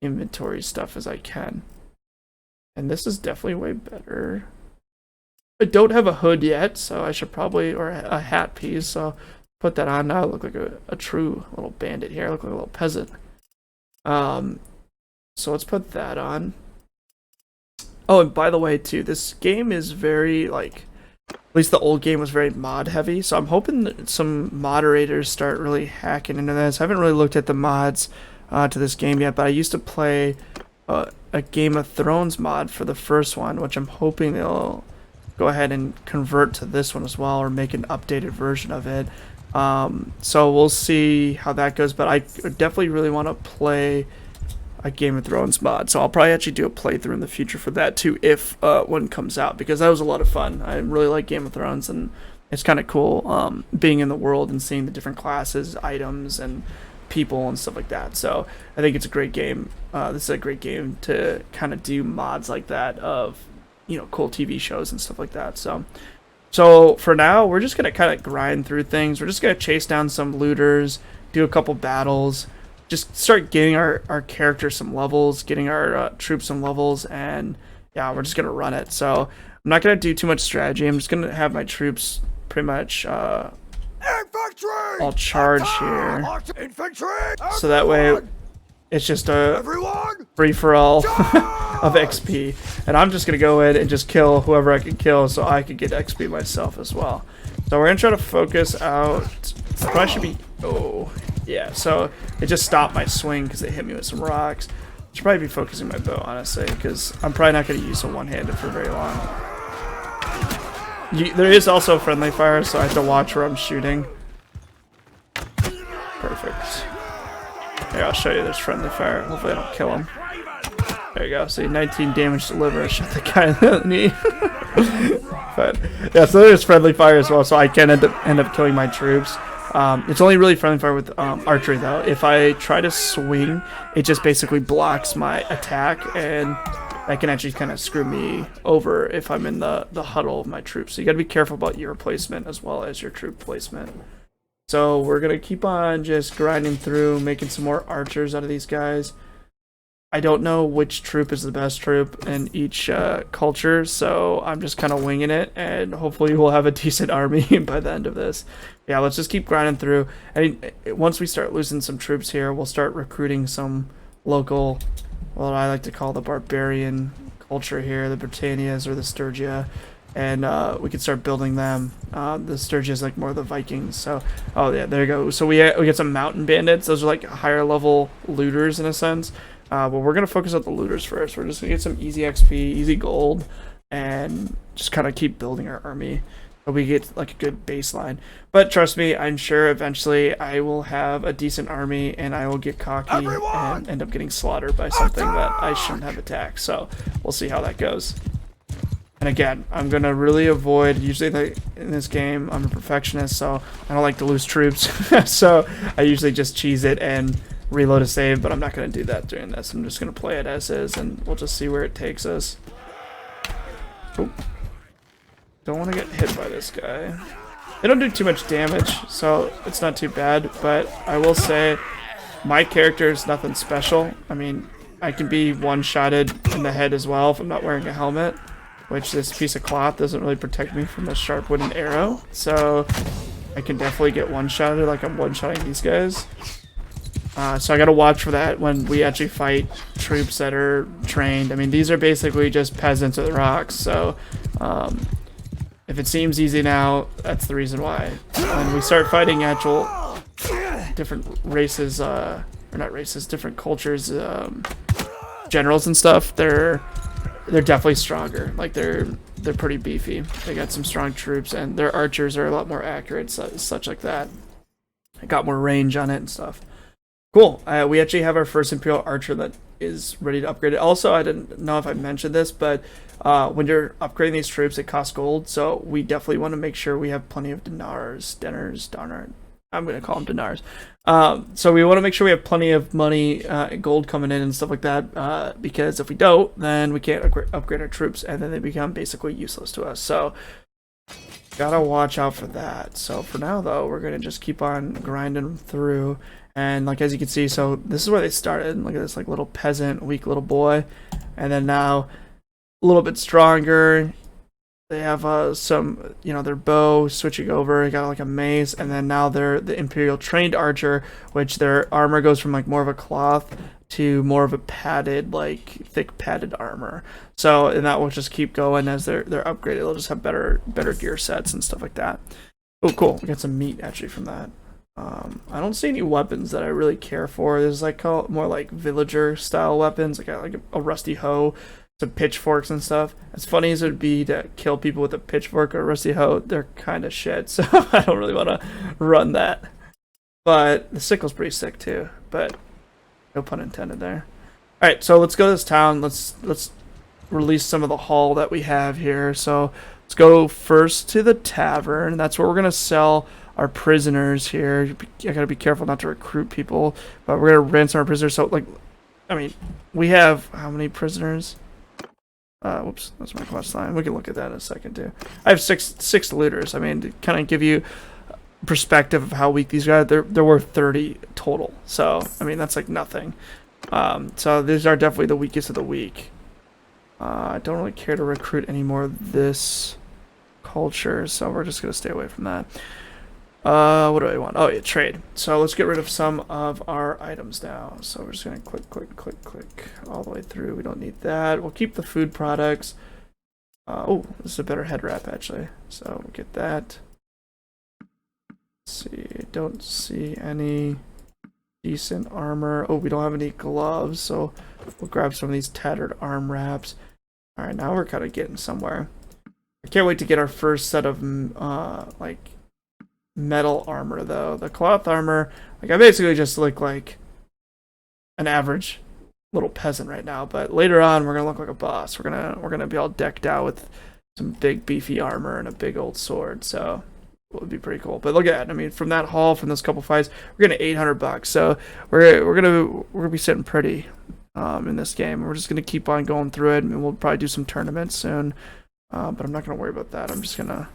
inventory stuff as I can. And this is definitely way better. I don't have a hood yet, so I should probably, or a hat piece, so put that on now. I look like a true little bandit here. I look like a little peasant. So let's put that on. Oh, and by the way, too, this game is very, like, at least the old game was very mod heavy, so I'm hoping that some moderators start really hacking into this. I haven't really looked at the mods to this game yet, but I used to play a Game of Thrones mod for the first one, which I'm hoping they'll go ahead and convert to this one as well, or make an updated version of it. So we'll see how that goes, but I definitely really want to play a Game of Thrones mod, so I'll probably actually do a playthrough in the future for that too, if one comes out, because that was a lot of fun. I really like Game of Thrones, and it's kind of cool being in the world and seeing the different classes, items, and people and stuff like that. So I think it's a great game. This is a great game to kind of do mods like that of, you know, cool TV shows and stuff like that. So for now, we're just gonna kind of grind through things. We're just gonna chase down some looters, do a couple battles, just start getting our character some levels, getting our troops some levels, and yeah, we're just gonna run it. So I'm not gonna do too much strategy. I'm just gonna have my troops pretty much all charge here, so that way it's just a free-for-all of XP, and I'm just gonna go in and just kill whoever I can kill, so I can get XP myself as well. So we're gonna try to focus out. Probably should be. Oh, yeah. So it just stopped my swing because they hit me with some rocks. Should probably be focusing my bow, honestly, because I'm probably not gonna use a one-handed for very long. There is also friendly fire, so I have to watch where I'm shooting. Perfect. Here, I'll show you this friendly fire. Hopefully I don't kill him. There you go. See, 19 damage delivered. Shot the guy in the knee. But yeah, so there's friendly fire as well, so I can end up killing my troops. It's only really friendly fire with archery, though. If I try to swing, it just basically blocks my attack, and that can actually kind of screw me over if I'm in the huddle of my troops. So you got to be careful about your placement as well as your troop placement. So we're going to keep on just grinding through, making some more archers out of these guys. I don't know which troop is the best troop in each culture, so I'm just kind of winging it, and hopefully we'll have a decent army by the end of this. Yeah, let's just keep grinding through. And once we start losing some troops here, we'll start recruiting some local, what I like to call the barbarian culture here, the Britannias or the Sturgia, and we can start building them. The Sturgia is like more of the Vikings, so oh yeah, there you go. So we get some mountain bandits. Those are like higher level looters in a sense. But we're gonna focus on the looters first. We're just gonna get some easy XP, easy gold, and just kind of keep building our army. So we get like a good baseline. But trust me, I'm sure eventually I will have a decent army, and I will get cocky and end up getting slaughtered by something that I shouldn't have attacked. So we'll see how that goes. And again, I'm going to really avoid, usually in this game, I'm a perfectionist, so I don't like to lose troops. So I usually just cheese it and reload a save, but I'm not going to do that during this. I'm just going to play it as is, and we'll just see where it takes us. Oop. Don't want to get hit by this guy. They don't do too much damage, so it's not too bad, but I will say my character is nothing special. I mean, I can be one-shotted in the head as well if I'm not wearing a helmet, which this piece of cloth doesn't really protect me from a sharp wooden arrow, so I can definitely get one-shotted like I'm one-shotting these guys. So I gotta watch for that when we actually fight troops that are trained. I mean, these are basically just peasants with rocks, so if it seems easy now, that's the reason why. When we start fighting actual different races, or not races, different cultures, generals and stuff, they're definitely stronger. Like they're pretty beefy. They got some strong troops, and their archers are a lot more accurate, such like that. It got more range on it and stuff. Cool. We actually have our first Imperial Archer that is ready to upgrade it. Also, I didn't know if I mentioned this, but when you're upgrading these troops, it costs gold, so we definitely want to make sure we have plenty of dinars. I'm going to call them dinars. So we want to make sure we have plenty of money, gold coming in and stuff like that, because if we don't, then we can't upgrade our troops, and then they become basically useless to us. So gotta watch out for that. So for now, though, we're going to just keep on grinding through. And like as you can see, so this is where they started. Look at this like little peasant, weak little boy, and then now a little bit stronger. they have some, their bow switching over. They got like a mace, and then now they're the Imperial trained archer, which their armor goes from like more of a cloth to more of a padded, like thick padded armor. So, and that will just keep going as they're upgraded. They'll just have better gear sets and stuff like that. Oh, cool. We got some meat actually from that. I don't see any weapons that I really care for. There's like more like villager style weapons, like a rusty hoe, some pitchforks and stuff. As funny as it would be to kill people with a pitchfork or a rusty hoe, they're kind of shit, so I don't really want to run that. But the sickle's pretty sick too, but no pun intended there. Alright, so let's go to this town. Let's release some of the haul that we have here. So let's go first to the tavern. That's where we're going to sell our prisoners here. I gotta be careful not to recruit people, but we're gonna ransom our prisoners. So, like, I mean, we have how many prisoners? Whoops, that's my quest line. We can look at that in a second too. I have six looters. I mean, to kind of give you perspective of how weak these guys are, they're worth 30 total. So, I mean, that's like nothing. So these are definitely the weakest of the weak. I don't really care to recruit any more of this culture, so we're just gonna stay away from that. What do I want? Oh yeah, trade. So let's get rid of some of our items now. So we're just gonna click all the way through. We don't need that. We'll keep the food products. Oh, this is a better head wrap actually. So we'll get that. Let's see, don't see any decent armor. Oh, we don't have any gloves, so we'll grab some of these tattered arm wraps. All right, now we're kind of getting somewhere. I can't wait to get our first set of like metal armor though. The cloth armor, like I basically just look like an average little peasant right now, but later on we're gonna look like a boss. We're gonna be all decked out with some big beefy armor and a big old sword, so it would be pretty cool. But look at that, I mean, from that haul, from those couple fights, we're getting 800 bucks, so we're gonna be sitting pretty in this game. We're just gonna keep on going through it, and we'll probably do some tournaments soon, but I'm not gonna worry about that. I'm just gonna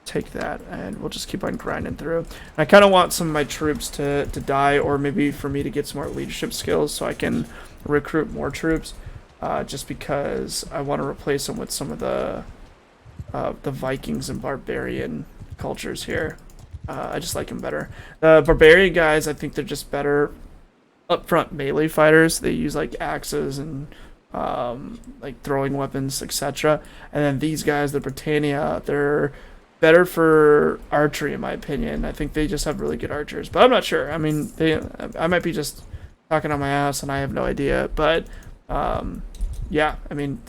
take that and we'll just keep on grinding through. And I kind of want some of my troops to die, or maybe for me to get some more leadership skills so I can recruit more troops, just because I want to replace them with some of the Vikings and barbarian cultures here. I just like them better. The barbarian guys, I think they're just better upfront melee fighters. They use like axes and like throwing weapons, etc. And then these guys, the Britannia, they're better for archery in my opinion. I think they just have really good archers, but I'm not sure. I mean, I might be just talking on my ass and I have no idea, but yeah, I mean,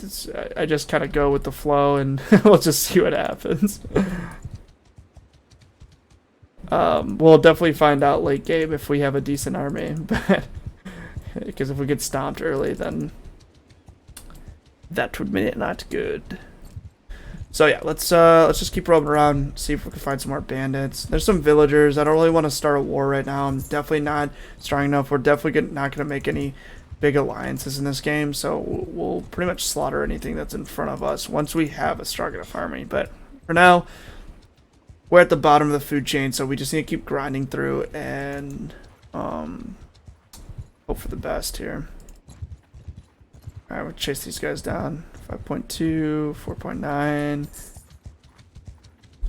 I just kind of go with the flow and we'll just see what happens. We'll definitely find out late game if we have a decent army, but because if we get stomped early, then that would be not good. So yeah, let's just keep roaming around, see if we can find some more bandits. There's some villagers. I don't really want to start a war right now. I'm definitely not strong enough. We're definitely not going to make any big alliances in this game, so we'll pretty much slaughter anything that's in front of us once we have a strong enough army. But for now, we're at the bottom of the food chain, so we just need to keep grinding through and hope for the best here. Alright, we'll chase these guys down. 5.2, 4.9.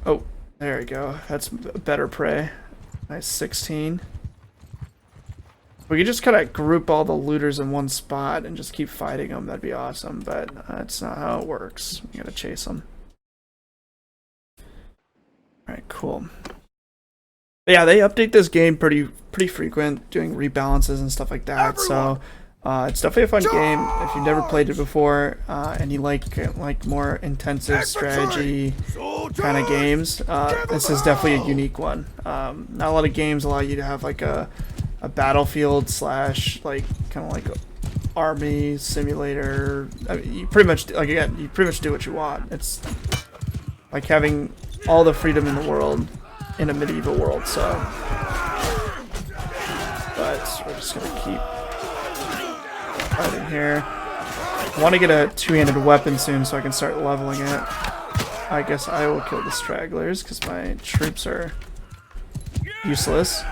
Oh, there we go. That's better prey. Nice 16. We could just kind of group all the looters in one spot and just keep fighting them. That'd be awesome, but that's not how it works. We gotta chase them. Alright, cool. But yeah, they update this game pretty frequent, doing rebalances and stuff like that. So it's definitely a fun game if you've never played it before, and you like more intensive strategy kind of games. This is definitely a unique one. Not a lot of games allow you to have like a battlefield slash like kind of like a army simulator. I mean, you pretty much, like, again, you pretty much do what you want. It's like having all the freedom in the world in a medieval world. So, but we're just gonna keep fighting here. I want to get a two-handed weapon soon so I can start leveling it. I guess I will kill the stragglers because my troops are useless.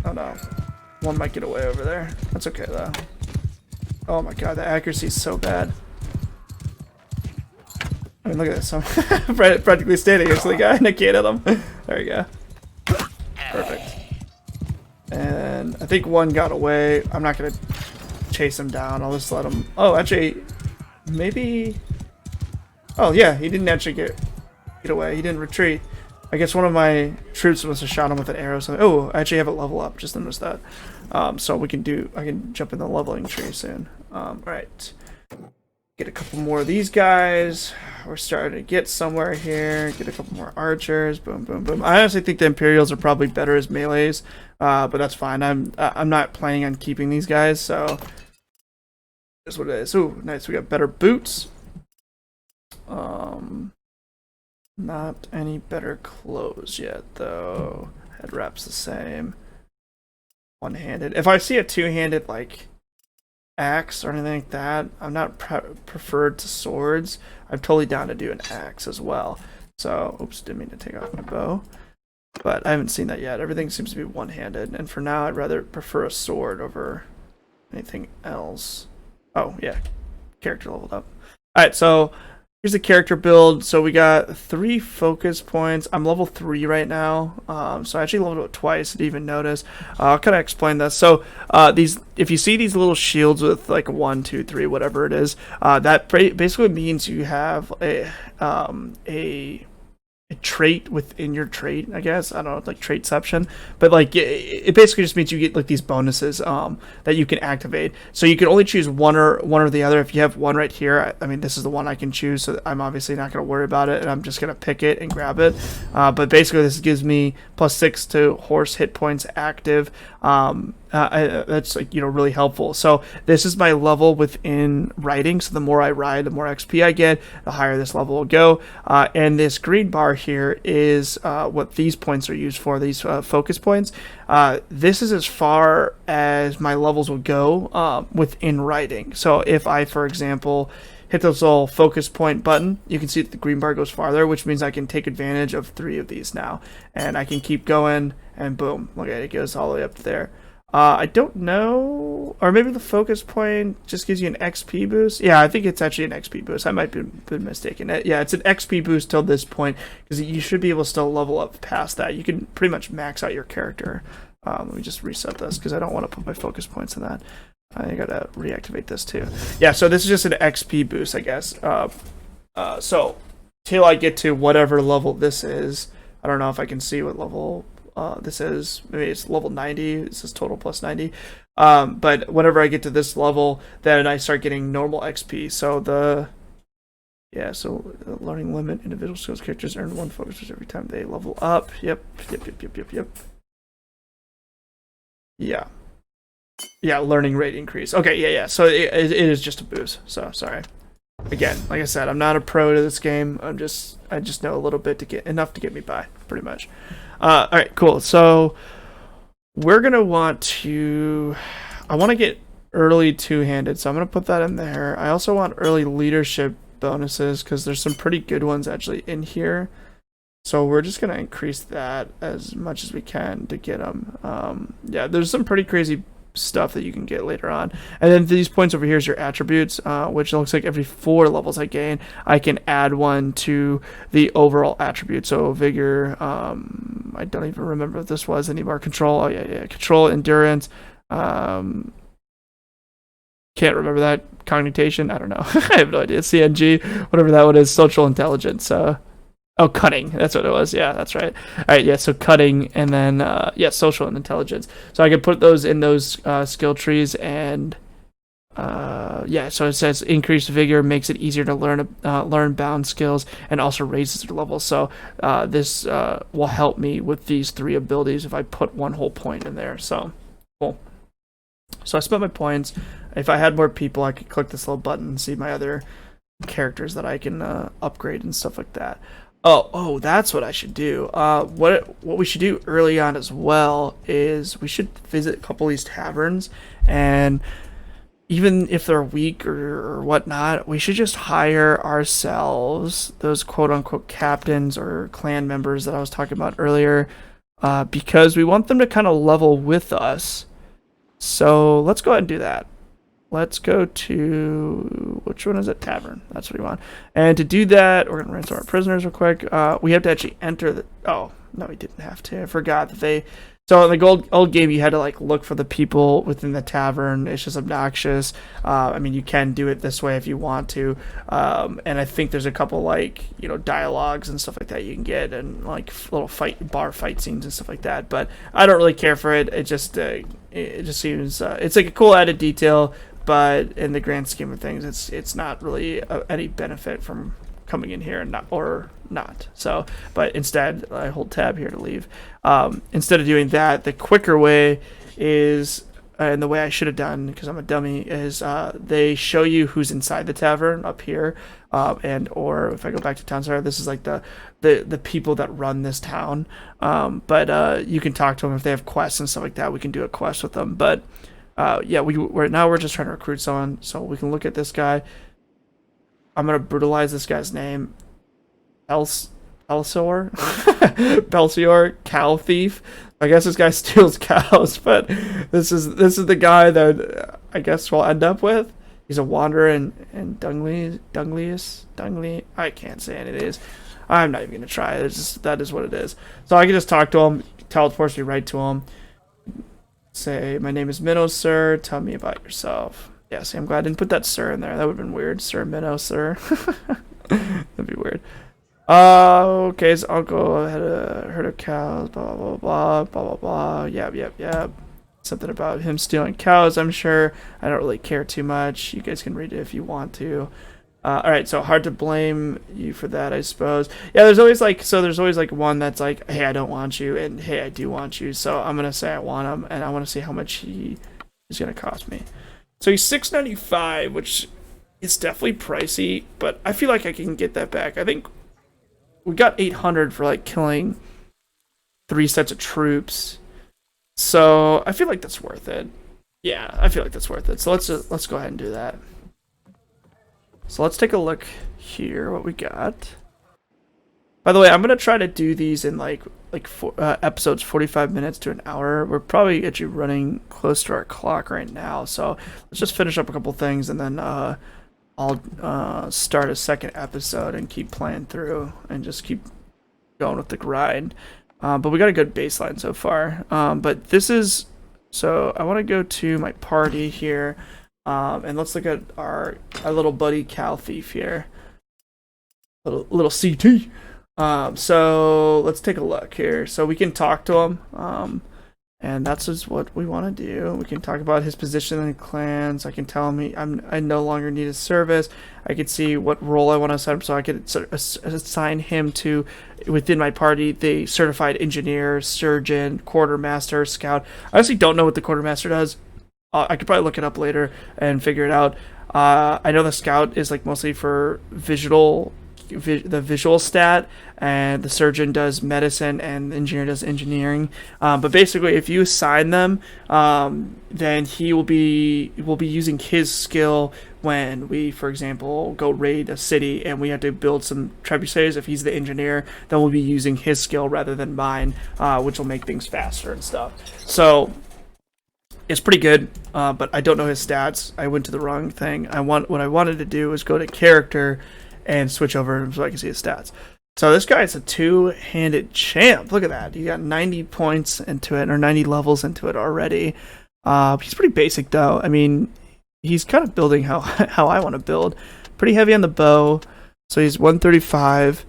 Oh no. One might get away over there. That's okay though. Oh my god, the accuracy is so bad. I mean, look at this. I'm practically standing next to the guy and I can't hit him. There we go. Perfect. And I think one got away. I'm not going to chase him down. I'll just let him... Oh, actually, maybe... Oh, yeah, he didn't actually get away. He didn't retreat. I guess one of my troops must have shot him with an arrow. So, oh, I actually have it level up. Just noticed that. So we can do... I can jump in the leveling tree soon. Alright. Get a couple more of these guys. We're starting to get somewhere here. Get a couple more archers. Boom, boom, boom. I honestly think the Imperials are probably better as melees, but that's fine. I'm not planning on keeping these guys, so that's what it is. Ooh, nice. We got better boots. Not any better clothes yet, though. Head wrap's the same. One-handed. If I see a two-handed, like, axe or anything like that, I'm not preferred to swords. I'm totally down to do an axe as well. So, oops, didn't mean to take off my bow. But I haven't seen that yet. Everything seems to be one-handed, and for now I'd rather prefer a sword over anything else. Oh, yeah. Character leveled up. Alright, so here's the character build. So we got 3 focus points. I'm level 3 right now. So I actually leveled up twice. I didn't even notice. I'll kind of explain this. So if you see these little shields with like 1, 2, 3, whatever it is, that basically means you have a trait within your trait, I guess. I don't know, like traitception, but like it basically just means you get like these bonuses that you can activate. So you can only choose one or the other. If you have one right here, I mean, this is the one I can choose, so I'm obviously not going to worry about it, and I'm just going to pick it and grab it. But basically this gives me +6 to horse hit points active. That's like, you know, really helpful. So this is my level within riding, so the more I ride, the more XP I get, the higher this level will go. And this green bar here is what these points are used for, these focus points. This is as far as my levels will go within riding. So if I, for example, hit this little focus point button, you can see that the green bar goes farther, which means I can take advantage of 3 of these now, and I can keep going, and boom, look at it, it goes all the way up to there. I don't know, or maybe the focus point just gives you an XP boost. Yeah, I think it's actually an XP boost. I might be mistaken. Yeah, it's an XP boost till this point, because you should be able to still level up past that. You can pretty much max out your character. Let me just reset this, because I don't want to put my focus points in that. I gotta reactivate this too. Yeah, so this is just an XP boost, I guess. So till I get to whatever level this is, I don't know if I can see what level this is. Maybe it's level 90. This is total plus 90. But whenever I get to this level, then I start getting normal XP. So the learning limit, individual skills characters earn 1 focus every time they level up. Yep. Yeah, learning rate increase. Okay, yeah. So it is just a boost. So sorry. Again, like I said, I'm not a pro to this game. I just know a little bit to get enough to get me by, pretty much. All right, cool. So we're gonna want to. I want to get early two-handed, so I'm gonna put that in there. I also want early leadership bonuses because there's some pretty good ones actually in here. So we're just gonna increase that as much as we can to get them. Yeah, there's some pretty crazy stuff that you can get later on, and then these points over here is your attributes, which looks like every 4 levels I gain, I can add 1 to the overall attribute. So vigor, I don't even remember if this was anymore. Control, oh yeah, control, endurance, can't remember that. Cognition, I don't know. I have no idea. CNG, whatever that one is. Social intelligence, oh, cutting. That's what it was. Yeah, that's right. All right, yeah, so cutting, and then, social and intelligence. So I can put those in those skill trees, and, so it says increased vigor makes it easier to learn bound skills, and also raises the level. So this will help me with these 3 abilities if I put 1 whole point in there. So, cool. So I spent my points. If I had more people, I could click this little button and see my other characters that I can upgrade and stuff like that. Oh, that's what I should do. What we should do early on as well is we should visit a couple of these taverns, and even if they're weak or whatnot, we should just hire ourselves those quote-unquote captains or clan members that I was talking about earlier, because we want them to kind of level with us. So let's go ahead and do that. let's go to, which one is it? Tavern. That's what we want. And to do that, we're going to ransom our prisoners real quick. We have to actually enter the, oh, no, we didn't have to. I forgot that they, so in the old game, you had to like look for the people within the tavern. It's just obnoxious. I mean, you can do it this way if you want to. And I think there's a couple like, you know, dialogues and stuff like that you can get, and like little bar fight scenes and stuff like that. But I don't really care for it. It just seems, it's like a cool added detail, but in the grand scheme of things, it's not really any benefit from coming in here and not. So, but instead, I hold tab here to leave. Instead of doing that, the quicker way is, and the way I should have done, because I'm a dummy, is they show you who's inside the tavern up here, and or if I go back to town center, this is like the people that run this town. But you can talk to them if they have quests and stuff like that. We can do a quest with them. But yeah, we're just trying to recruit someone, so we can look at this guy. I'm gonna brutalize this guy's name. Pelsior? Pelsior, cow thief. I guess this guy steals cows, but this is the guy that I guess we'll end up with. He's a wanderer in Dungley. I can't say any of these. I'm not even gonna try. That is what it is. So I can just talk to him, teleport me right to him. Say, my name is Minnow, sir. Tell me about yourself. Yeah, see, I'm glad I didn't put that sir in there. That would have been weird. Sir Minnow, sir. That'd be weird. Okay, so I'll go ahead, herd of cows, blah, blah, blah, blah, blah, blah, yep. Something about him stealing cows, I'm sure. I don't really care too much. You guys can read it if you want to. Alright, so hard to blame you for that, I suppose. Yeah, there's always like one that's like, hey, I don't want you, and hey, I do want you. So I'm gonna say I want him, and I want to see how much he is gonna cost me. So he's $6.95, which is definitely pricey, but I feel like I can get that back. I think we got 800 for like killing 3 sets of troops, so I feel like that's worth it. Yeah, I feel like that's worth it. So let's go ahead and do that. So let's take a look here what we got. By the way, I'm gonna try to do these in episodes 45 minutes to an hour. We're probably actually running close to our clock right now, so let's just finish up a couple things and then I'll start a second episode and keep playing through and just keep going with the grind. But we got a good baseline so far. But this is, so I want to go to my party here, and let's look at our little buddy cow thief here, little CT. So let's take a look here. So we can talk to him. And that's just what we want to do. We can talk about his position in the clans. I can tell him I no longer need his service. I can see what role I want to assign him, so I could assign him to, within my party, the certified engineer, surgeon, quartermaster, scout. I honestly don't know what the quartermaster does. I could probably look it up later and figure it out. I know the scout is like mostly for the visual stat, and the surgeon does medicine, and the engineer does engineering. But basically, if you assign them, then he will be using his skill when we, for example, go raid a city and we have to build some trebuchets. If he's the engineer, then we'll be using his skill rather than mine, which will make things faster and stuff. So it's pretty good, but I don't know his stats. I went to the wrong thing. What I wanted to do was go to character and switch over so I can see his stats. So this guy is a two-handed champ. Look at that. He got 90 points into it, or 90 levels into it already. He's pretty basic, though. I mean, he's kind of building how I want to build. Pretty heavy on the bow. So he's 135.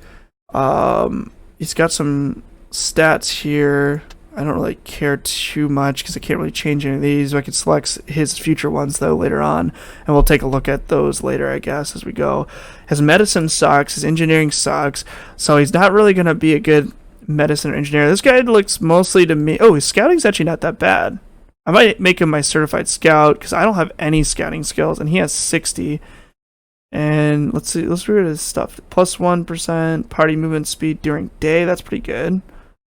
He's got some stats here. I don't really care too much because I can't really change any of these. I can select his future ones, though, later on. And we'll take a look at those later, I guess, as we go. His medicine sucks. His engineering sucks. So he's not really going to be a good medicine or engineer. This guy looks mostly to me... Oh, his scouting's actually not that bad. I might make him my certified scout because I don't have any scouting skills. And he has 60. And let's see. Let's read his stuff. Plus 1% party movement speed during day. That's pretty good.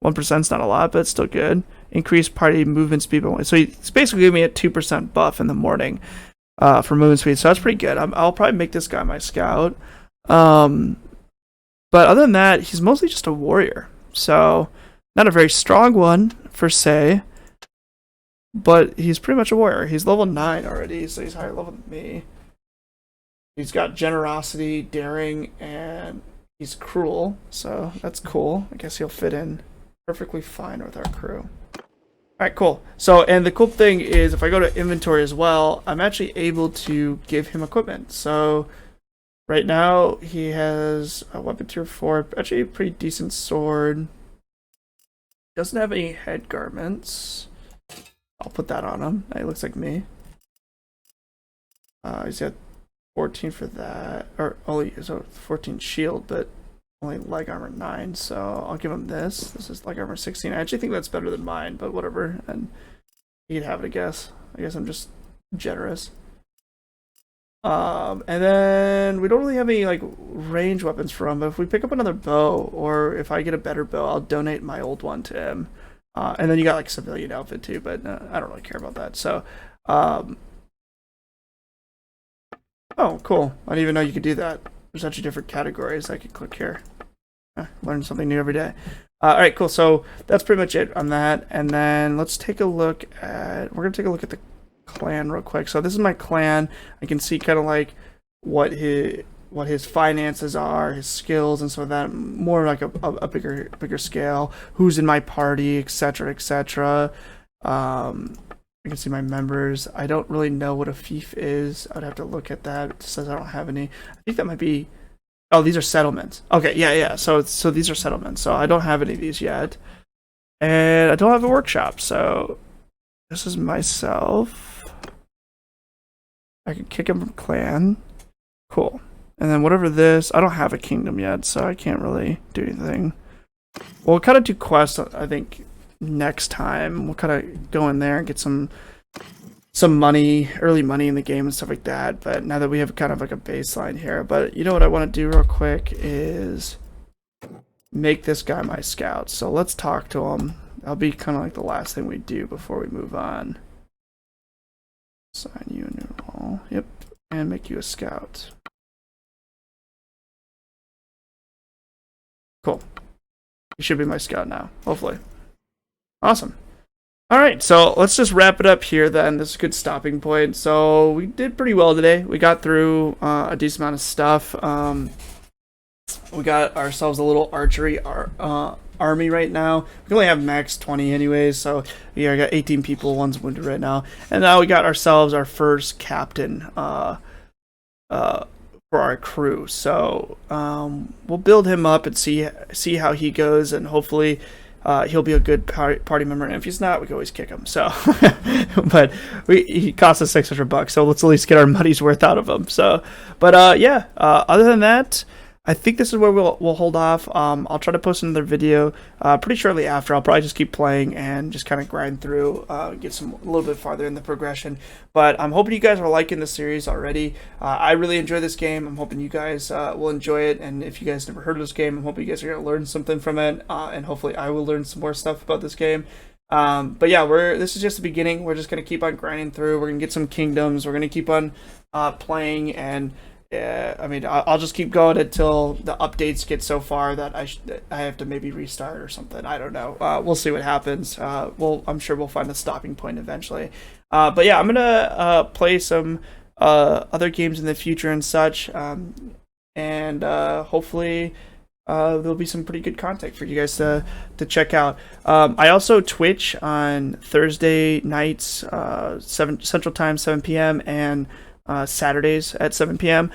1% is not a lot, but it's still good. Increased party movement speed by 1. So he's basically giving me a 2% buff in the morning for movement speed. So that's pretty good. I'll probably make this guy my scout. But other than that, he's mostly just a warrior. So not a very strong one, per se. but he's pretty much a warrior. He's level 9 already, so he's higher level than me. He's got generosity, daring, and he's cruel, so that's cool. I guess he'll fit in perfectly fine with our crew. Alright, cool. So, and the cool thing is, if I go to inventory as well, I'm actually able to give him equipment. So, right now, he has a weapon tier 4, actually a pretty decent sword. Doesn't have any head garments. I'll put that on him. He looks like me. He's got 14 for that, or only so 14 shield, but only leg armor 9, so I'll give him this. This is leg armor 16. I actually think that's better than mine, but whatever. And he'd have it, I guess. I guess I'm just generous. And then we don't really have any like range weapons for him, but if we pick up another bow, or if I get a better bow, I'll donate my old one to him. And then you got like civilian outfit too, but I don't really care about that. So, oh, cool. I didn't even know you could do that. There's actually different categories. I could click here. Learn something new every day. Alright, cool. So that's pretty much it on that. And then let's take a look at... We're going to take a look at the clan real quick. So this is my clan. I can see kind of like what his finances are, his skills, and so that more like a bigger scale. Who's in my party, etc., etc. I can see my members. I don't really know what a fief is. I would have to look at that. It says I don't have any. I think that might be... Oh, these are settlements. Okay, yeah. So these are settlements. So I don't have any of these yet. And I don't have a workshop. So this is myself. I can kick him from clan. Cool. And then whatever this... I don't have a kingdom yet, so I can't really do anything. We'll kind of do quests, I think... next time we'll kind of go in there and get some money, early money in the game and stuff like that. But now that we have kind of like a baseline here, but you know what I want to do real quick is make this guy my scout. So let's talk to him. That'll be kind of like the last thing we do before we move on. Assign you a new role. Yep. And make you a scout. Cool. You should be my scout now, hopefully. Awesome. All right, so let's just wrap it up here then. This is a good stopping point. So we did pretty well today. We got through a decent amount of stuff. We got ourselves a little archery army right now. We only have max 20 anyways, so yeah, I got 18 people, one's wounded right now. And now we got ourselves our first captain for our crew. So we'll build him up and see how he goes, and hopefully he'll be a good party member, and if he's not, we can always kick him. So, but he cost us $600, so let's at least get our money's worth out of him. So, but yeah, other than that, I think this is where we'll hold off. I'll try to post another video pretty shortly after. I'll probably just keep playing and just kind of grind through, get a little bit farther in the progression. But I'm hoping you guys are liking the series already. I really enjoy this game. I'm hoping you guys will enjoy it. And if you guys never heard of this game, I'm hoping you guys are going to learn something from it. And hopefully I will learn some more stuff about this game. But yeah, this is just the beginning. We're just going to keep on grinding through. We're going to get some kingdoms. We're going to keep on playing, and I mean, I'll just keep going until the updates get so far that I have to maybe restart or something. I don't know. We'll see what happens. I'm sure we'll find a stopping point eventually. But yeah, I'm gonna play some other games in the future and such, and hopefully there'll be some pretty good content for you guys to check out. I also Twitch on Thursday nights, 7 Central Time, 7 p.m. and Saturdays at 7 p.m.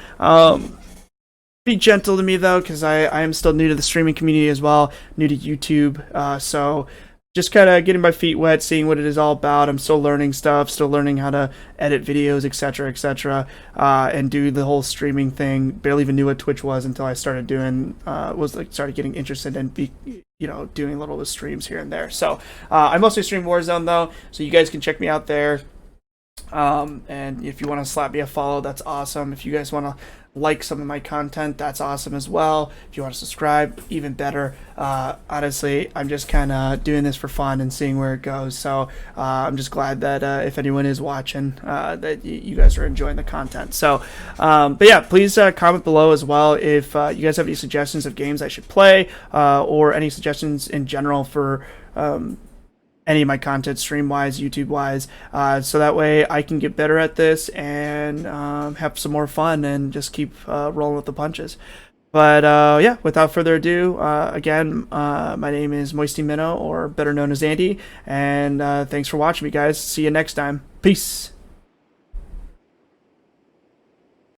Be gentle to me though, because I am still new to the streaming community as well, new to YouTube, so just kind of getting my feet wet, seeing what it is all about. I'm still learning stuff, still learning how to edit videos, etc., etc., and do the whole streaming thing. Barely even knew what Twitch was until I started doing, started getting interested in doing a little bit of streams here and there. So I mostly stream Warzone though, so you guys can check me out there. And if you want to slap me a follow, that's awesome. If you guys want to like some of my content, that's awesome as well. If you want to subscribe, even better. Honestly, I'm just kind of doing this for fun and seeing where it goes. So I'm just glad that if anyone is watching, that you guys are enjoying the content. So, but yeah, please comment below as well if you guys have any suggestions of games I should play, or any suggestions in general for any of my content, stream wise, YouTube wise, so that way I can get better at this and have some more fun and just keep rolling with the punches. But yeah, without further ado, again, my name is Moisty Minnow, or better known as Andy, and thanks for watching me, guys. See you next time. Peace.